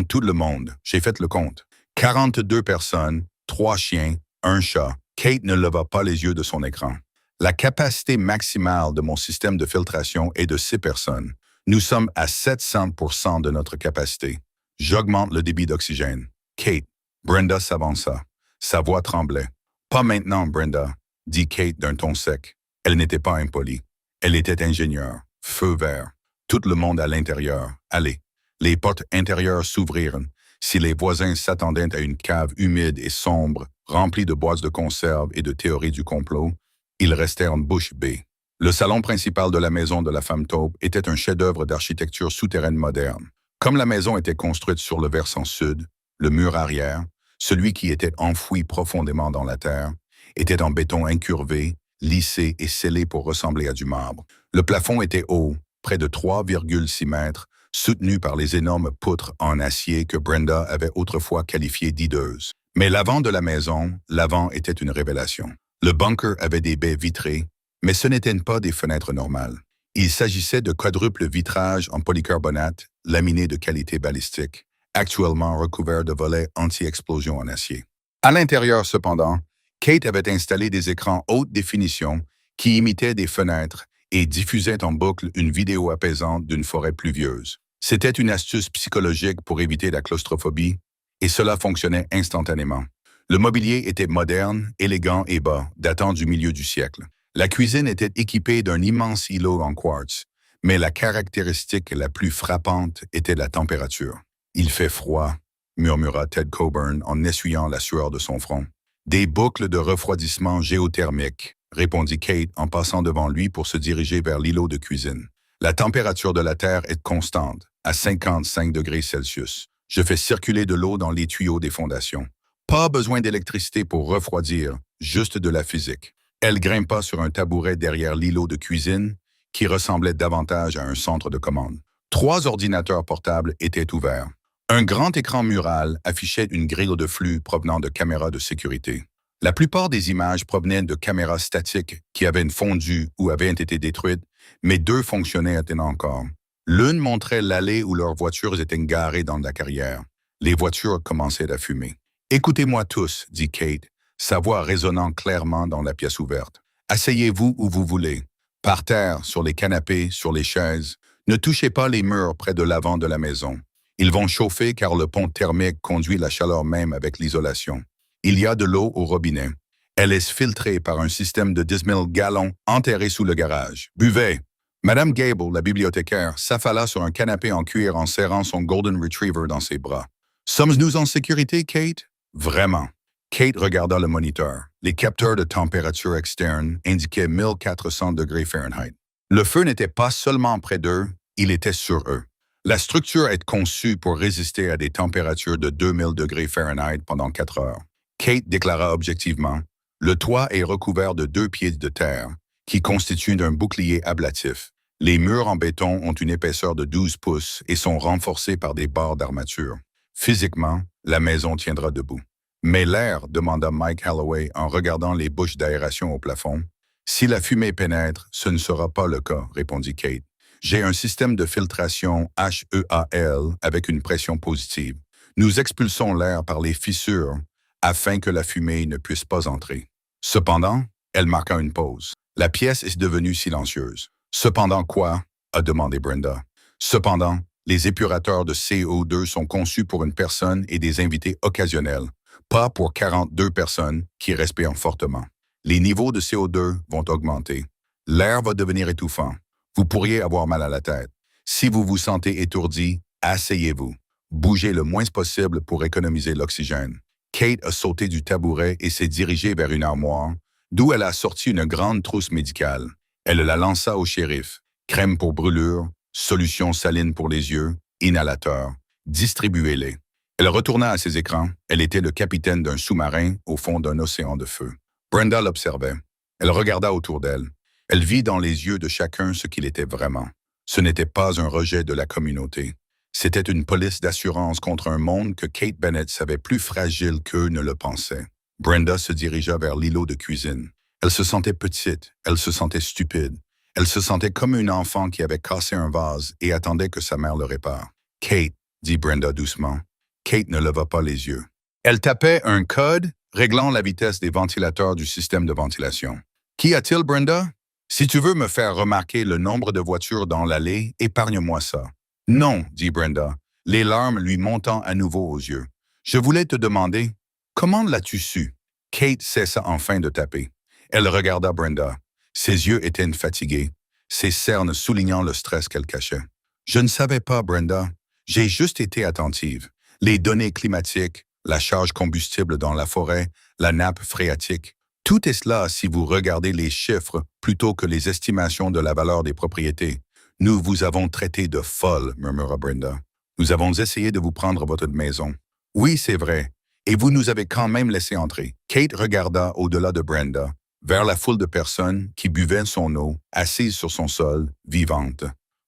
tout le monde. J'ai fait le compte. 42 personnes, 3 chiens, 1 chat. » Kate ne leva pas les yeux de son écran. La capacité maximale de mon système de filtration est de 6 personnes. Nous sommes à 700% de notre capacité. J'augmente le débit d'oxygène. Kate. Brenda s'avança. Sa voix tremblait. « Pas maintenant, Brenda, » dit Kate d'un ton sec. Elle n'était pas impolie. Elle était ingénieure. Feu vert. Tout le monde à l'intérieur. Allez. Les portes intérieures s'ouvrirent. Si les voisins s'attendaient à une cave humide et sombre, remplie de boîtes de conserve et de théories du complot, ils restèrent bouche bée. Le salon principal de la maison de la femme taupe était un chef-d'œuvre d'architecture souterraine moderne. Comme la maison était construite sur le versant sud, le mur arrière, celui qui était enfoui profondément dans la terre, était en béton incurvé, lissé et scellé pour ressembler à du marbre. Le plafond était haut, près de 3,6 mètres, soutenu par les énormes poutres en acier que Brenda avait autrefois qualifiées d'hideuses. Mais l'avant de la maison, l'avant était une révélation. Le bunker avait des baies vitrées, mais ce n'étaient pas des fenêtres normales. Il s'agissait de quadruples vitrages en polycarbonate, laminés de qualité balistique, actuellement recouverts de volets anti-explosion en acier. À l'intérieur, cependant, Kate avait installé des écrans haute définition qui imitaient des fenêtres et diffusaient en boucle une vidéo apaisante d'une forêt pluvieuse. C'était une astuce psychologique pour éviter la claustrophobie, et cela fonctionnait instantanément. Le mobilier était moderne, élégant et bas, datant du milieu du siècle. La cuisine était équipée d'un immense îlot en quartz, mais la caractéristique la plus frappante était la température. « Il fait froid », murmura Ted Coburn en essuyant la sueur de son front. « Des boucles de refroidissement géothermique », répondit Kate en passant devant lui pour se diriger vers l'îlot de cuisine. « La température de la Terre est constante, à 55 degrés Celsius. Je fais circuler de l'eau dans les tuyaux des fondations. Pas besoin d'électricité pour refroidir, juste de la physique. » Elle grimpa sur un tabouret derrière l'îlot de cuisine, qui ressemblait davantage à un centre de commande. 3 ordinateurs portables étaient ouverts. Un grand écran mural affichait une grille de flux provenant de caméras de sécurité. La plupart des images provenaient de caméras statiques qui avaient fondu ou avaient été détruites, mais 2 fonctionnaient encore. L'une montrait l'allée où leurs voitures étaient garées dans la carrière. Les voitures commençaient à fumer. « Écoutez-moi tous, » dit Kate, sa voix résonnant clairement dans la pièce ouverte. « Asseyez-vous où vous voulez. Par terre, sur les canapés, sur les chaises. Ne touchez pas les murs près de l'avant de la maison. Ils vont chauffer car le pont thermique conduit la chaleur même avec l'isolation. Il y a de l'eau au robinet. Elle est filtrée par un système de 10 000 gallons enterré sous le garage. Buvez. » Madame Gable, la bibliothécaire, s'affala sur un canapé en cuir en serrant son Golden Retriever dans ses bras. « Sommes-nous en sécurité, Kate? » « Vraiment. » Kate regarda le moniteur. Les capteurs de température externe indiquaient 1400 degrés Fahrenheit. Le feu n'était pas seulement près d'eux, il était sur eux. La structure est conçue pour résister à des températures de 2000 degrés Fahrenheit pendant 4 heures. Kate déclara objectivement, « Le toit est recouvert de 2 pieds de terre, qui constituent un bouclier ablatif. Les murs en béton ont une épaisseur de 12 pouces et sont renforcés par des barres d'armature. Physiquement, la maison tiendra debout. » « Mais l'air, » demanda Mike Holloway en regardant les bouches d'aération au plafond. « Si la fumée pénètre, ce ne sera pas le cas, » répondit Kate. « J'ai un système de filtration HEAL avec une pression positive. Nous expulsons l'air par les fissures afin que la fumée ne puisse pas entrer. » Cependant, elle marqua une pause. La pièce est devenue silencieuse. « Cependant quoi? » a demandé Brenda. « Cependant, les épurateurs de CO2 sont conçus pour une personne et des invités occasionnels. Pas pour 42 personnes qui respirent fortement. Les niveaux de CO2 vont augmenter. L'air va devenir étouffant. Vous pourriez avoir mal à la tête. Si vous vous sentez étourdi, asseyez-vous. Bougez le moins possible pour économiser l'oxygène. » Kate a sauté du tabouret et s'est dirigée vers une armoire, d'où elle a sorti une grande trousse médicale. Elle la lança au shérif. Crème pour brûlure, solution saline pour les yeux, inhalateur. Distribuez-les. Elle retourna à ses écrans. Elle était le capitaine d'un sous-marin au fond d'un océan de feu. Brenda l'observait. Elle regarda autour d'elle. Elle vit dans les yeux de chacun ce qu'il était vraiment. Ce n'était pas un rejet de la communauté. C'était une police d'assurance contre un monde que Kate Bennett savait plus fragile qu'eux ne le pensaient. Brenda se dirigea vers l'îlot de cuisine. Elle se sentait petite, elle se sentait stupide. Elle se sentait comme une enfant qui avait cassé un vase et attendait que sa mère le répare. « Kate », dit Brenda doucement. Kate ne leva pas les yeux. Elle tapait un code réglant la vitesse des ventilateurs du système de ventilation. « Qu'y a-t-il, Brenda? Si tu veux me faire remarquer le nombre de voitures dans l'allée, épargne-moi ça. »« Non, » dit Brenda, les larmes lui montant à nouveau aux yeux. « Je voulais te demander, comment l'as-tu su? » Kate cessa enfin de taper. Elle regarda Brenda. Ses yeux étaient fatigués, ses cernes soulignant le stress qu'elle cachait. « Je ne savais pas, Brenda. J'ai juste été attentive. Les données climatiques, la charge combustible dans la forêt, la nappe phréatique, Tout est cela si vous regardez les chiffres plutôt que les estimations de la valeur des propriétés. Nous vous avons traité de folle, murmura Brenda. Nous avons essayé de vous prendre votre maison. Oui, c'est vrai. Et vous nous avez quand même laissé entrer. Kate regarda au-delà de Brenda, vers la foule de personnes qui buvaient son eau, assises sur son sol, vivantes.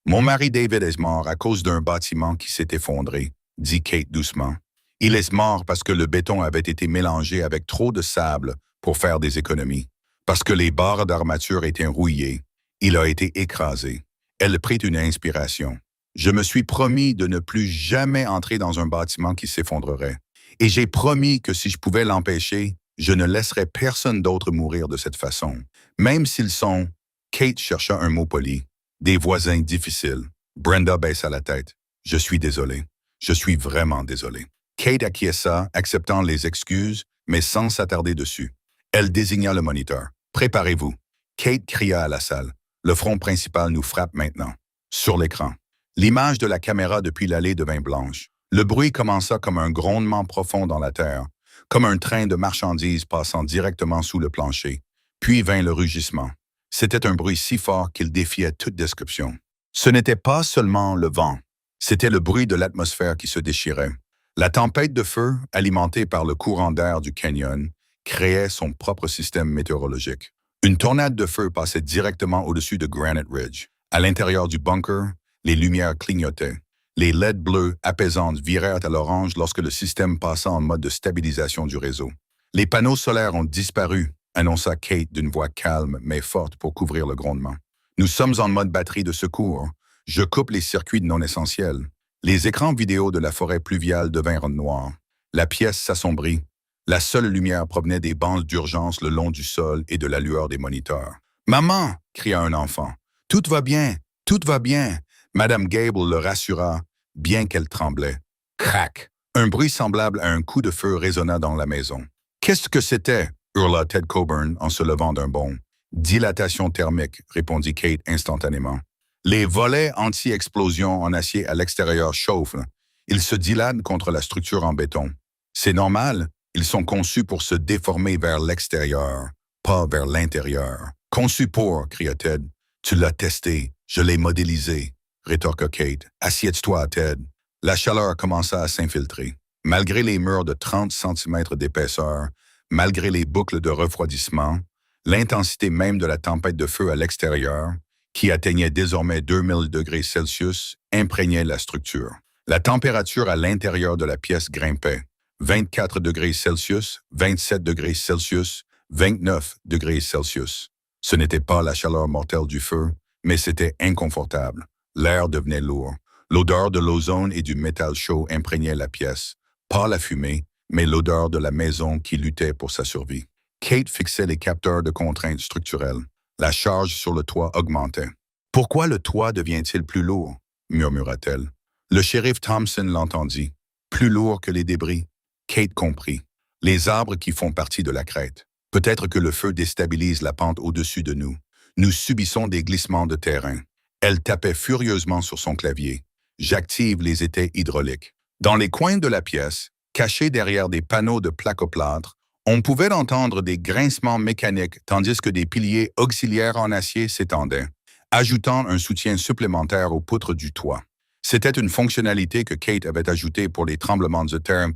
Mon mari David est mort à cause d'un bâtiment qui s'est effondré, dit Kate doucement. Il est mort parce que le béton avait été mélangé avec trop de sable pour faire des économies. Parce que les barres d'armature étaient rouillées. Il a été écrasé. Elle prit une inspiration. Je me suis promis de ne plus jamais entrer dans un bâtiment qui s'effondrerait. Et j'ai promis que si je pouvais l'empêcher, je ne laisserais personne d'autre mourir de cette façon. Même s'ils sont, Kate chercha un mot poli, des voisins difficiles. Brenda baissa la tête. Je suis désolé. Je suis vraiment désolé. Kate acquiesça, acceptant les excuses, mais sans s'attarder dessus. Elle désigna le moniteur. Préparez-vous. Kate cria à la salle. Le front principal nous frappe maintenant. Sur l'écran. L'image de la caméra depuis l'allée devint blanche. Le bruit commença comme un grondement profond dans la terre, comme un train de marchandises passant directement sous le plancher. Puis vint le rugissement. C'était un bruit si fort qu'il défiait toute description. Ce n'était pas seulement le vent, c'était le bruit de l'atmosphère qui se déchirait. La tempête de feu, alimentée par le courant d'air du canyon, créait son propre système météorologique. Une tornade de feu passait directement au-dessus de Granite Ridge. À l'intérieur du bunker, les lumières clignotaient. Les LED bleus apaisantes virèrent à l'orange lorsque le système passa en mode de stabilisation du réseau. Les panneaux solaires ont disparu, annonça Kate d'une voix calme mais forte pour couvrir le grondement. Nous sommes en mode batterie de secours. Je coupe les circuits non essentiels. Les écrans vidéo de la forêt pluviale devinrent noirs. La pièce s'assombrit. La seule lumière provenait des bandes d'urgence le long du sol et de la lueur des moniteurs. « Maman !» cria un enfant. « Tout va bien, tout va bien !» Madame Gable le rassura, bien qu'elle tremblait. Crac! Un bruit semblable à un coup de feu résonna dans la maison. « Qu'est-ce que c'était ?» hurla Ted Coburn en se levant d'un bond. « Dilatation thermique », répondit Kate instantanément. Les volets anti-explosion en acier à l'extérieur chauffent. Ils se dilatent contre la structure en béton. C'est normal, ils sont conçus pour se déformer vers l'extérieur, pas vers l'intérieur. « Conçus pour », cria Ted. « Tu l'as testé, je l'ai modélisé », rétorqua Kate. « Assieds-toi, Ted. » La chaleur commença à s'infiltrer. Malgré les murs de 30 cm d'épaisseur, malgré les boucles de refroidissement, l'intensité même de la tempête de feu à l'extérieur, qui atteignait désormais 2000 degrés Celsius, imprégnait la structure. La température à l'intérieur de la pièce grimpait. 24 degrés Celsius, 27 degrés Celsius, 29 degrés Celsius. Ce n'était pas la chaleur mortelle du feu, mais c'était inconfortable. L'air devenait lourd. L'odeur de l'ozone et du métal chaud imprégnait la pièce. Pas la fumée, mais l'odeur de la maison qui luttait pour sa survie. Kate fixait les capteurs de contraintes structurelles. La charge sur le toit augmentait. « Pourquoi le toit devient-il plus lourd ?» murmura-t-elle. Le shérif Thompson l'entendit. « Plus lourd que les débris. » Kate comprit. Les arbres qui font partie de la crête. Peut-être que le feu déstabilise la pente au-dessus de nous. Nous subissons des glissements de terrain. Elle tapait furieusement sur son clavier. J'active les étais hydrauliques. Dans les coins de la pièce, cachés derrière des panneaux de placoplâtre, on pouvait entendre des grincements mécaniques tandis que des piliers auxiliaires en acier s'étendaient, ajoutant un soutien supplémentaire aux poutres du toit. C'était une fonctionnalité que Kate avait ajoutée pour les tremblements de terre,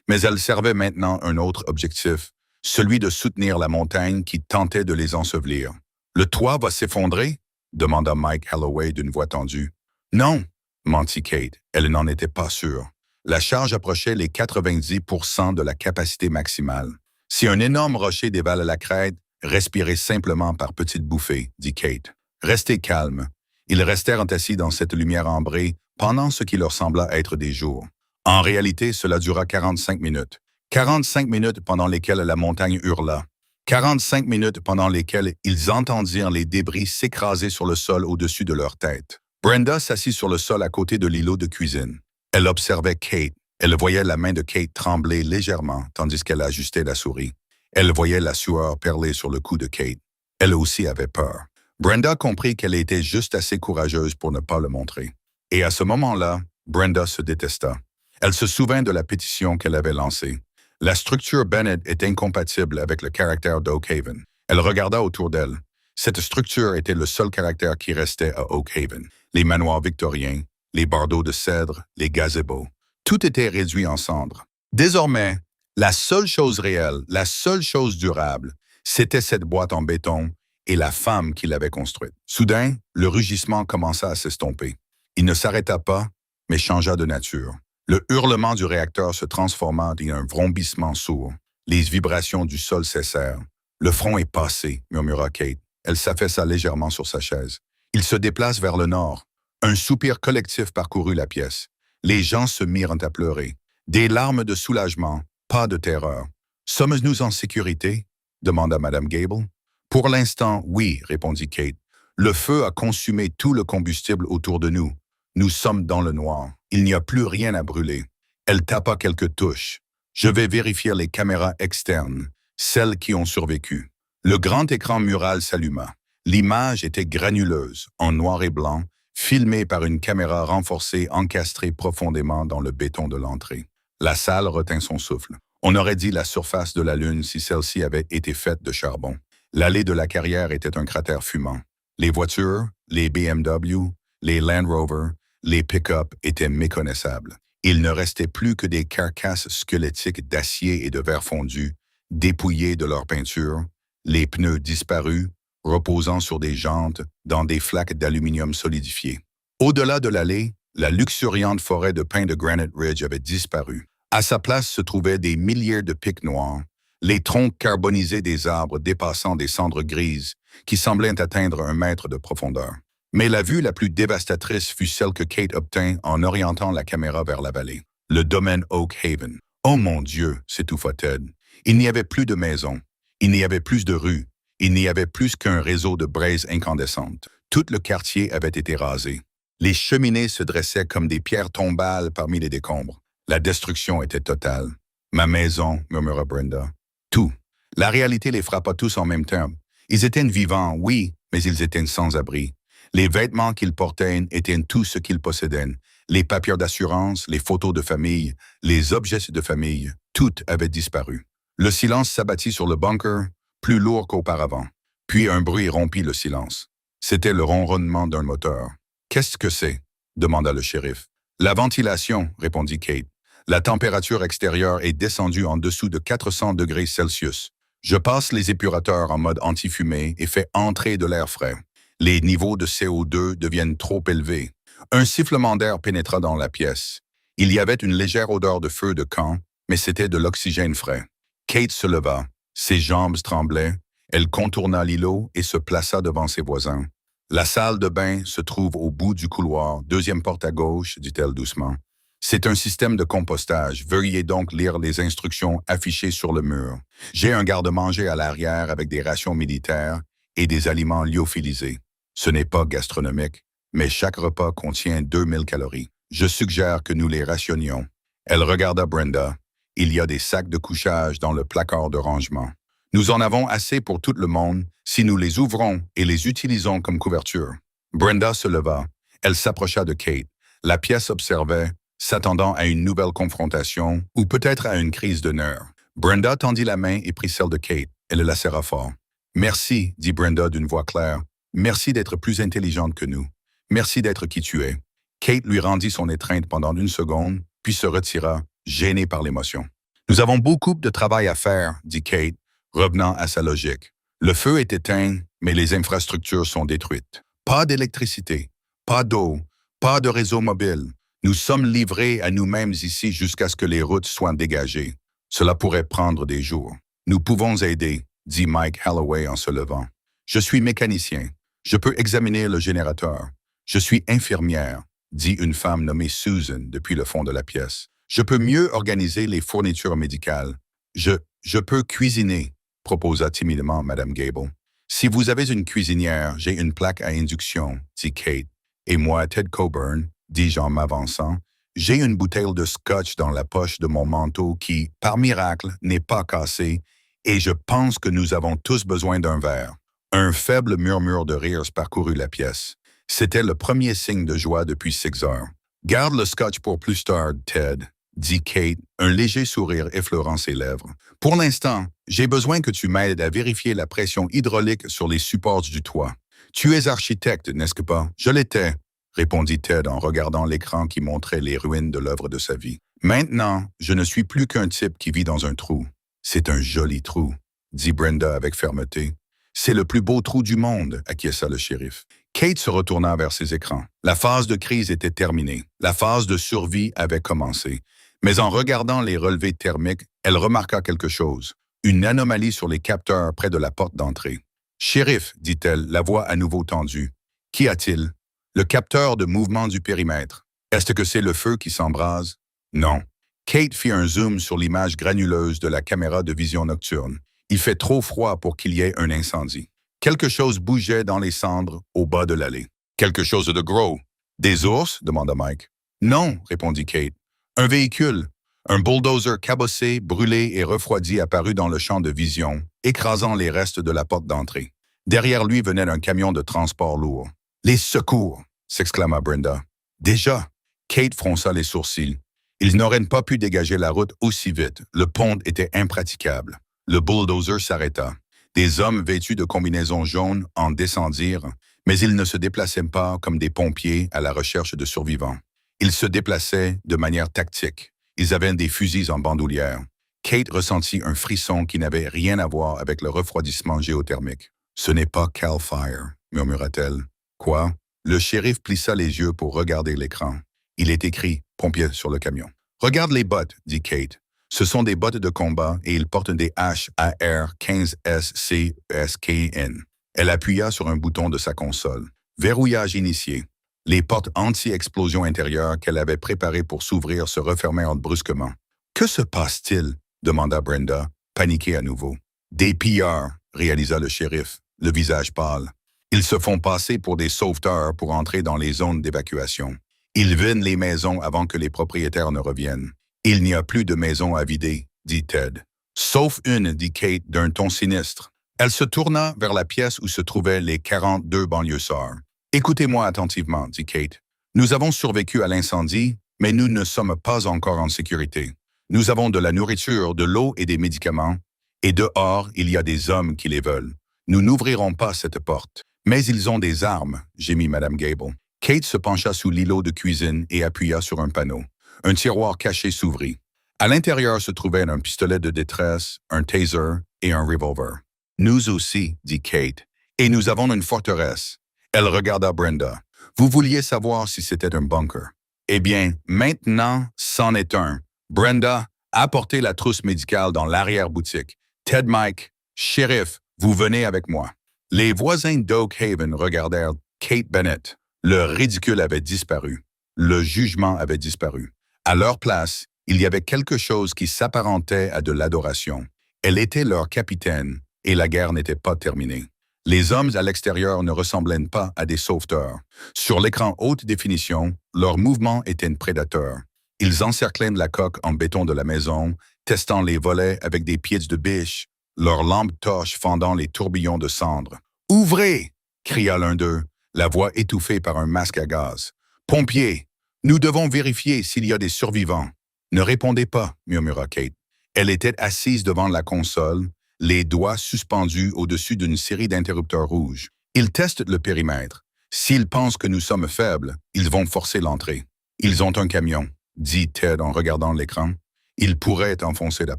mais elle servait maintenant un autre objectif, celui de soutenir la montagne qui tentait de les ensevelir. « Le toit va s'effondrer ?» demanda Mike Holloway d'une voix tendue. « Non », mentit Kate, elle n'en était pas sûre. La charge approchait les 90% de la capacité maximale. Si un énorme rocher dévale la crête, respirez simplement par petites bouffées, dit Kate. Restez calme. Ils restèrent assis dans cette lumière ambrée pendant ce qui leur sembla être des jours. En réalité, cela dura 45 minutes. 45 minutes pendant lesquelles la montagne hurla. 45 minutes pendant lesquelles ils entendirent les débris s'écraser sur le sol au-dessus de leur tête. Brenda s'assit sur le sol à côté de l'îlot de cuisine. Elle observait Kate. Elle voyait la main de Kate trembler légèrement tandis qu'elle ajustait la souris. Elle voyait la sueur perler sur le cou de Kate. Elle aussi avait peur. Brenda comprit qu'elle était juste assez courageuse pour ne pas le montrer. Et à ce moment-là, Brenda se détesta. Elle se souvint de la pétition qu'elle avait lancée. La structure Bennett est incompatible avec le caractère d'Oak Haven. Elle regarda autour d'elle. Cette structure était le seul caractère qui restait à Oak Haven. Les manoirs victoriens, les bardeaux de cèdre, les gazebos. Tout était réduit en cendres. Désormais, la seule chose réelle, la seule chose durable, c'était cette boîte en béton et la femme qui l'avait construite. Soudain, le rugissement commença à s'estomper. Il ne s'arrêta pas, mais changea de nature. Le hurlement du réacteur se transforma en un vrombissement sourd. Les vibrations du sol cessèrent. Le front est passé, murmura Kate. Elle s'affaissa légèrement sur sa chaise. Il se déplace vers le nord. Un soupir collectif parcourut la pièce. Les gens se mirent à pleurer. Des larmes de soulagement, pas de terreur. « Sommes-nous en sécurité ?» demanda Madame Gable. « Pour l'instant, oui, répondit Kate. Le feu a consumé tout le combustible autour de nous. Nous sommes dans le noir. Il n'y a plus rien à brûler. » Elle tapa quelques touches. « Je vais vérifier les caméras externes, celles qui ont survécu. » Le grand écran mural s'alluma. L'image était granuleuse, en noir et blanc, filmée par une caméra renforcée encastrée profondément dans le béton de l'entrée. La salle retint son souffle. On aurait dit la surface de la Lune si celle-ci avait été faite de charbon. L'allée de la carrière était un cratère fumant. Les voitures, les BMW, les Land Rover, les pick-up étaient méconnaissables. Il ne restait plus que des carcasses squelettiques d'acier et de verre fondu, dépouillées de leur peinture, les pneus disparus, reposant sur des jantes dans des flaques d'aluminium solidifié. Au-delà de l'allée, la luxuriante forêt de pins de Granite Ridge avait disparu. À sa place se trouvaient des milliers de pics noirs, les troncs carbonisés des arbres dépassant des cendres grises qui semblaient atteindre 1 mètre de profondeur. Mais la vue la plus dévastatrice fut celle que Kate obtint en orientant la caméra vers la vallée. Le domaine Oak Haven. « Oh mon Dieu !» s'étouffa Ted. Il n'y avait plus de maisons, il n'y avait plus de rues, il n'y avait plus qu'un réseau de braises incandescentes. Tout le quartier avait été rasé. Les cheminées se dressaient comme des pierres tombales parmi les décombres. La destruction était totale. « Ma maison », murmura Brenda. « Tout. » La réalité les frappa tous en même temps. Ils étaient vivants, oui, mais ils étaient sans-abri. Les vêtements qu'ils portaient étaient tout ce qu'ils possédaient. Les papiers d'assurance, les photos de famille, les objets de famille, tout avait disparu. Le silence s'abattit sur le bunker, plus lourd qu'auparavant. Puis un bruit rompit le silence. C'était le ronronnement d'un moteur. « Qu'est-ce que c'est ?» demanda le shérif. « La ventilation », répondit Kate. « La température extérieure est descendue en dessous de 400 degrés Celsius. Je passe les épurateurs en mode anti-fumée et fais entrer de l'air frais. Les niveaux de CO2 deviennent trop élevés. » Un sifflement d'air pénétra dans la pièce. Il y avait une légère odeur de feu de camp, mais c'était de l'oxygène frais. Kate se leva. Ses jambes tremblaient. Elle contourna l'îlot et se plaça devant ses voisins. « La salle de bain se trouve au bout du couloir, deuxième porte à gauche, dit-elle doucement. C'est un système de compostage. Veuillez donc lire les instructions affichées sur le mur. J'ai un garde-manger à l'arrière avec des rations militaires et des aliments lyophilisés. Ce n'est pas gastronomique, mais chaque repas contient 2000 calories. Je suggère que nous les rationnions. » Elle regarda Brenda. « Il y a des sacs de couchage dans le placard de rangement. Nous en avons assez pour tout le monde si nous les ouvrons et les utilisons comme couverture. » Brenda se leva. Elle s'approcha de Kate. La pièce observait, s'attendant à une nouvelle confrontation ou peut-être à une crise de nerfs. Brenda tendit la main et prit celle de Kate. Elle la serra fort. « Merci, dit Brenda d'une voix claire. Merci d'être plus intelligente que nous. Merci d'être qui tu es. » Kate lui rendit son étreinte pendant 1 seconde, puis se retira, gênée par l'émotion. « Nous avons beaucoup de travail à faire, dit Kate, revenant à sa logique. Le feu est éteint, mais les infrastructures sont détruites. Pas d'électricité, pas d'eau, pas de réseau mobile. Nous sommes livrés à nous-mêmes ici jusqu'à ce que les routes soient dégagées. Cela pourrait prendre des jours. Nous pouvons aider, dit Mike Holloway en se levant. Je suis mécanicien. Je peux examiner le générateur. Je suis infirmière, dit une femme nommée Susan depuis le fond de la pièce. Je peux mieux organiser les fournitures médicales. Je peux cuisiner, proposa timidement Madame Gable. Si vous avez une cuisinière, j'ai une plaque à induction, dit Kate. Et moi, Ted Coburn, dis-je en m'avançant, j'ai une bouteille de scotch dans la poche de mon manteau qui, par miracle, n'est pas cassée, et je pense que nous avons tous besoin d'un verre. Un faible murmure de rire parcourut la pièce. C'était le premier signe de joie depuis 6 heures. « Garde le scotch pour plus tard, Ted, » dit Kate, un léger sourire effleurant ses lèvres. Pour l'instant, j'ai besoin que tu m'aides à vérifier la pression hydraulique sur les supports du toit. Tu es architecte, n'est-ce pas? Je l'étais, répondit Ted en regardant l'écran qui montrait les ruines de l'œuvre de sa vie. Maintenant, je ne suis plus qu'un type qui vit dans un trou. C'est un joli trou, dit Brenda avec fermeté. C'est le plus beau trou du monde, acquiesça le shérif. Kate se retourna vers ses écrans. La phase de crise était terminée. La phase de survie avait commencé. Mais en regardant les relevés thermiques, elle remarqua quelque chose. Une anomalie sur les capteurs près de la porte d'entrée. « Shérif, dit-elle, la voix à nouveau tendue. Qu'y a-t-il? Le capteur de mouvement du périmètre. Est-ce que c'est le feu qui s'embrase? Non. Kate fit un zoom sur l'image granuleuse de la caméra de vision nocturne. Il fait trop froid pour qu'il y ait un incendie. Quelque chose bougeait dans les cendres au bas de l'allée. Quelque chose de gros. Des ours? Demanda Mike. Non, répondit Kate. Un véhicule. Un bulldozer cabossé, brûlé et refroidi apparut dans le champ de vision, écrasant les restes de la porte d'entrée. Derrière lui venait un camion de transport lourd. Les secours! S'exclama Brenda. Déjà! Kate fronça les sourcils. Ils n'auraient pas pu dégager la route aussi vite. Le pont était impraticable. Le bulldozer s'arrêta. Des hommes vêtus de combinaisons jaunes en descendirent, mais ils ne se déplaçaient pas comme des pompiers à la recherche de survivants. Ils se déplaçaient de manière tactique. Ils avaient des fusils en bandoulière. Kate ressentit un frisson qui n'avait rien à voir avec le refroidissement géothermique. « Ce n'est pas Cal Fire », murmura-t-elle. « Quoi? » Le shérif plissa les yeux pour regarder l'écran. Il est écrit « Pompier » sur le camion. « Regarde les bottes », dit Kate. Ce sont des bottes de combat et ils portent des HAR-15SCESKN. Elle appuya sur un bouton de sa console. Verrouillage initié. Les portes anti-explosion intérieure qu'elle avait préparées pour s'ouvrir se refermèrent brusquement. « Que se passe-t-il? » demanda Brenda, paniquée à nouveau. « Des pillards, » réalisa le shérif, le visage pâle. « Ils se font passer pour des sauveteurs pour entrer dans les zones d'évacuation. Ils vident les maisons avant que les propriétaires ne reviennent. Il n'y a plus de maisons à vider, dit Ted. Sauf une, dit Kate d'un ton sinistre. Elle se tourna vers la pièce où se trouvaient les 42 banlieusards. Écoutez-moi attentivement, dit Kate. Nous avons survécu à l'incendie, mais nous ne sommes pas encore en sécurité. Nous avons de la nourriture, de l'eau et des médicaments, et dehors, il y a des hommes qui les veulent. Nous n'ouvrirons pas cette porte. Mais ils ont des armes, gémit Madame Gable. Kate se pencha sous l'îlot de cuisine et appuya sur un panneau. Un tiroir caché s'ouvrit. À l'intérieur se trouvaient un pistolet de détresse, un taser et un revolver. « Nous aussi, dit Kate, et nous avons une forteresse. » Elle regarda Brenda. « Vous vouliez savoir si c'était un bunker. Eh bien, maintenant, c'en est un. Brenda, apportez la trousse médicale dans l'arrière-boutique. Ted Mike, shérif, vous venez avec moi. » Les voisins d'Oak Haven regardèrent Kate Bennett. Le ridicule avait disparu. Le jugement avait disparu. À leur place, il y avait quelque chose qui s'apparentait à de l'adoration. Elle était leur capitaine, et la guerre n'était pas terminée. Les hommes à l'extérieur ne ressemblaient pas à des sauveteurs. Sur l'écran haute définition, leurs mouvements étaient prédateurs. Ils encerclaient la coque en béton de la maison, testant les volets avec des pieds de biche, leurs lampes torches fendant les tourbillons de cendres. « Ouvrez !» cria l'un d'eux, la voix étouffée par un masque à gaz. « Pompiers! Nous devons vérifier s'il y a des survivants. » « Ne répondez pas, » murmura Kate. Elle était assise devant la console, les doigts suspendus au-dessus d'une série d'interrupteurs rouges. Ils testent le périmètre. S'ils pensent que nous sommes faibles, ils vont forcer l'entrée. Ils ont un camion, dit Ted en regardant l'écran. Ils pourraient enfoncer la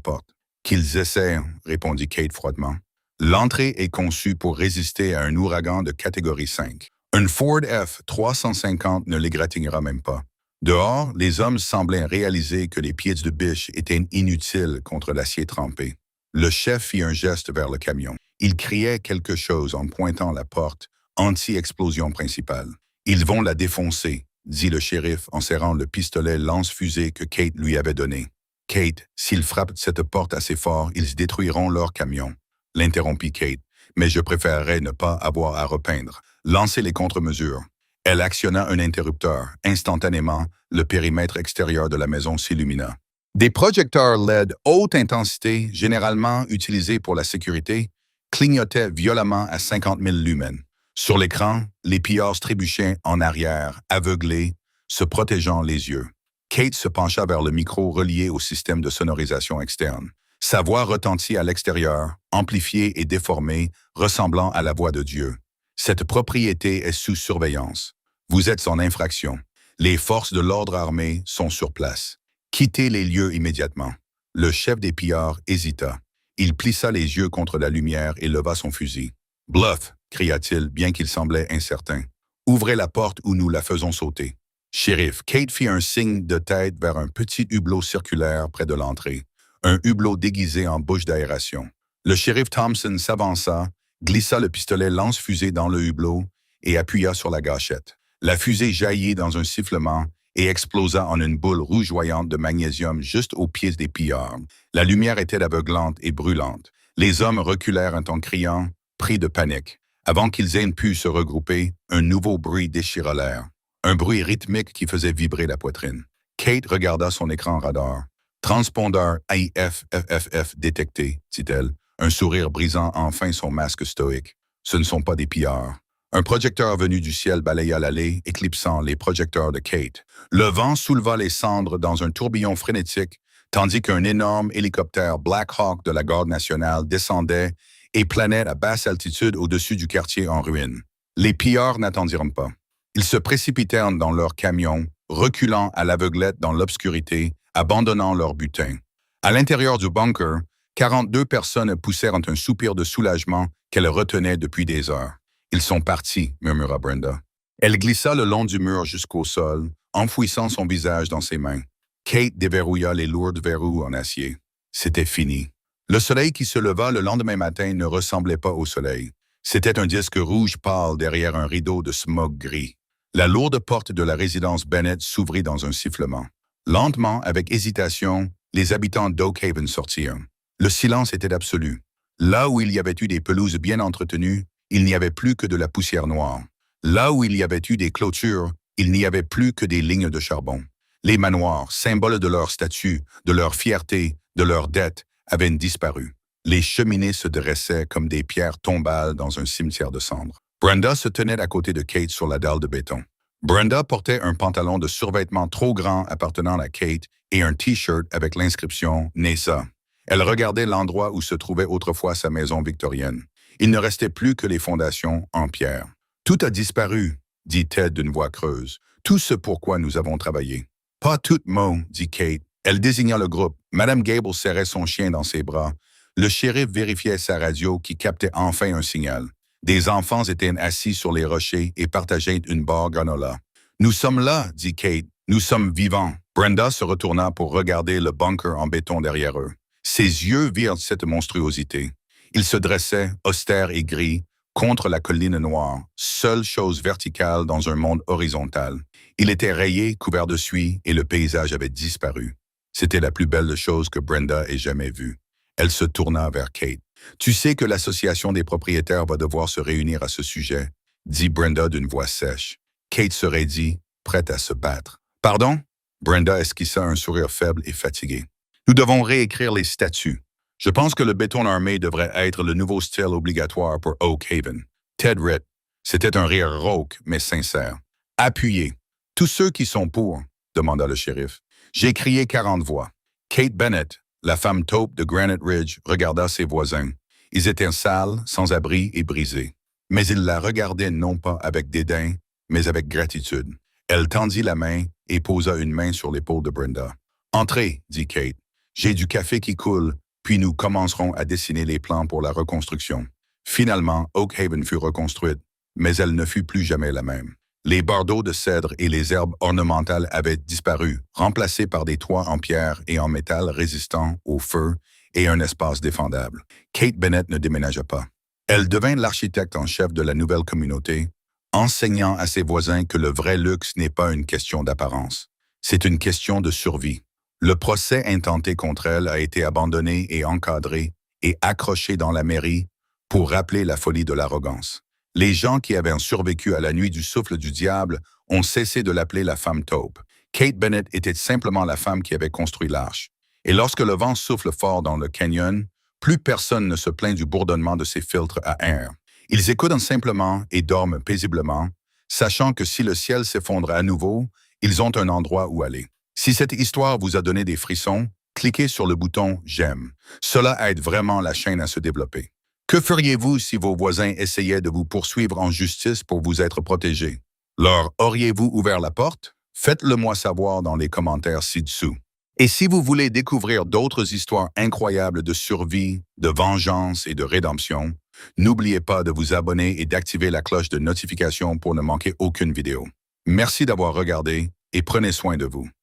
porte. Qu'ils essaient, répondit Kate froidement. L'entrée est conçue pour résister à un ouragan de catégorie 5. Un Ford F-350 ne l'égratignera même pas. Dehors, les hommes semblaient réaliser que les pieds de biche étaient inutiles contre l'acier trempé. Le chef fit un geste vers le camion. Il criait quelque chose en pointant la porte, anti-explosion principale. « Ils vont la défoncer », dit le shérif en serrant le pistolet lance-fusée que Kate lui avait donné. « Kate, s'ils frappent cette porte assez fort, ils détruiront leur camion. » L'interrompit Kate. « Mais je préférerais ne pas avoir à repeindre. Lancez les contre-mesures. » Elle actionna un interrupteur. Instantanément, le périmètre extérieur de la maison s'illumina. Des projecteurs LED haute intensité, généralement utilisés pour la sécurité, clignotaient violemment à 50 000 lumens. Sur l'écran, les pillards trébuchaient en arrière, aveuglés, se protégeant les yeux. Kate se pencha vers le micro relié au système de sonorisation externe. Sa voix retentit à l'extérieur, amplifiée et déformée, ressemblant à la voix de Dieu. Cette propriété est sous surveillance. Vous êtes en infraction. Les forces de l'ordre armé sont sur place. Quittez les lieux immédiatement. Le chef des pillards hésita. Il plissa les yeux contre la lumière et leva son fusil. « Bluff !» cria-t-il, bien qu'il semblait incertain. « Ouvrez la porte ou nous la faisons sauter. » Shérif, Kate fit un signe de tête vers un petit hublot circulaire près de l'entrée. Un hublot déguisé en bouche d'aération. Le shérif Thompson s'avança, glissa le pistolet lance-fusée dans le hublot et appuya sur la gâchette. La fusée jaillit dans un sifflement et explosa en une boule rougeoyante de magnésium juste au pied des pillards. La lumière était aveuglante et brûlante. Les hommes reculèrent un temps criant, pris de panique. Avant qu'ils aient pu se regrouper, un nouveau bruit déchira l'air. Un bruit rythmique qui faisait vibrer la poitrine. Kate regarda son écran radar. « Transpondeur AIFFF détecté », dit-elle, un sourire brisant enfin son masque stoïque. « Ce ne sont pas des pillards. » Un projecteur venu du ciel balaya l'allée, éclipsant les projecteurs de Kate. Le vent souleva les cendres dans un tourbillon frénétique, tandis qu'un énorme hélicoptère Black Hawk de la Garde nationale descendait et planait à basse altitude au-dessus du quartier en ruine. Les pillards n'attendirent pas. Ils se précipitèrent dans leur camion, reculant à l'aveuglette dans l'obscurité, abandonnant leur butin. À l'intérieur du bunker, 42 personnes poussèrent un soupir de soulagement qu'elles retenaient depuis des heures. « Ils sont partis », murmura Brenda. Elle glissa le long du mur jusqu'au sol, enfouissant son visage dans ses mains. Kate déverrouilla les lourds verrous en acier. C'était fini. Le soleil qui se leva le lendemain matin ne ressemblait pas au soleil. C'était un disque rouge pâle derrière un rideau de smog gris. La lourde porte de la résidence Bennett s'ouvrit dans un sifflement. Lentement, avec hésitation, les habitants d'Oak Haven sortirent. Le silence était absolu. Là où il y avait eu des pelouses bien entretenues, il n'y avait plus que de la poussière noire. Là où il y avait eu des clôtures, il n'y avait plus que des lignes de charbon. Les manoirs, symboles de leur statut, de leur fierté, de leur dette, avaient disparu. Les cheminées se dressaient comme des pierres tombales dans un cimetière de cendres. Brenda se tenait à côté de Kate sur la dalle de béton. Brenda portait un pantalon de survêtement trop grand appartenant à Kate et un T-shirt avec l'inscription « Nessa ». Elle regardait l'endroit où se trouvait autrefois sa maison victorienne. Il ne restait plus que les fondations en pierre. « Tout a disparu », dit Ted d'une voix creuse. « Tout ce pourquoi nous avons travaillé. »« Pas tout mot », dit Kate. Elle désigna le groupe. Madame Gable serrait son chien dans ses bras. Le shérif vérifiait sa radio qui captait enfin un signal. Des enfants étaient assis sur les rochers et partageaient une barre granola. « Nous sommes là », dit Kate. « Nous sommes vivants. » Brenda se retourna pour regarder le bunker en béton derrière eux. Ses yeux virent cette monstruosité. Il se dressait, austère et gris, contre la colline noire, seule chose verticale dans un monde horizontal. Il était rayé, couvert de suie, et le paysage avait disparu. C'était la plus belle chose que Brenda ait jamais vue. Elle se tourna vers Kate. « Tu sais que l'association des propriétaires va devoir se réunir à ce sujet », dit Brenda d'une voix sèche. Kate se raidit, prête à se battre. « Pardon ?» Brenda esquissa un sourire faible et fatigué. « Nous devons réécrire les statuts. Je pense que le béton armé devrait être le nouveau style obligatoire pour Oak Haven. » Ted rit. C'était un rire rauque, mais sincère. « Appuyez. Tous ceux qui sont pour, » demanda le shérif. J'ai crié 40 voix. Kate Bennett, la femme taupe de Granite Ridge, regarda ses voisins. Ils étaient sales, sans abri et brisés. Mais ils la regardaient non pas avec dédain, mais avec gratitude. Elle tendit la main et posa une main sur l'épaule de Brenda. « Entrez, » dit Kate. « J'ai du café qui coule, puis nous commencerons à dessiner les plans pour la reconstruction. » Finalement, Oak Haven fut reconstruite, mais elle ne fut plus jamais la même. Les bardeaux de cèdre et les herbes ornementales avaient disparu, remplacés par des toits en pierre et en métal résistants au feu et un espace défendable. Kate Bennett ne déménagea pas. Elle devint l'architecte en chef de la nouvelle communauté, enseignant à ses voisins que le vrai luxe n'est pas une question d'apparence. C'est une question de survie. Le procès intenté contre elle a été abandonné et encadré et accroché dans la mairie pour rappeler la folie de l'arrogance. Les gens qui avaient survécu à la nuit du souffle du diable ont cessé de l'appeler la femme taupe. Kate Bennett était simplement la femme qui avait construit l'arche. Et lorsque le vent souffle fort dans le canyon, plus personne ne se plaint du bourdonnement de ses filtres à air. Ils écoutent simplement et dorment paisiblement, sachant que si le ciel s'effondre à nouveau, ils ont un endroit où aller. Si cette histoire vous a donné des frissons, cliquez sur le bouton « J'aime ». Cela aide vraiment la chaîne à se développer. Que feriez-vous si vos voisins essayaient de vous poursuivre en justice pour vous être protégé? Leur auriez-vous ouvert la porte? Faites-le moi savoir dans les commentaires ci-dessous. Et si vous voulez découvrir d'autres histoires incroyables de survie, de vengeance et de rédemption, n'oubliez pas de vous abonner et d'activer la cloche de notification pour ne manquer aucune vidéo. Merci d'avoir regardé et prenez soin de vous.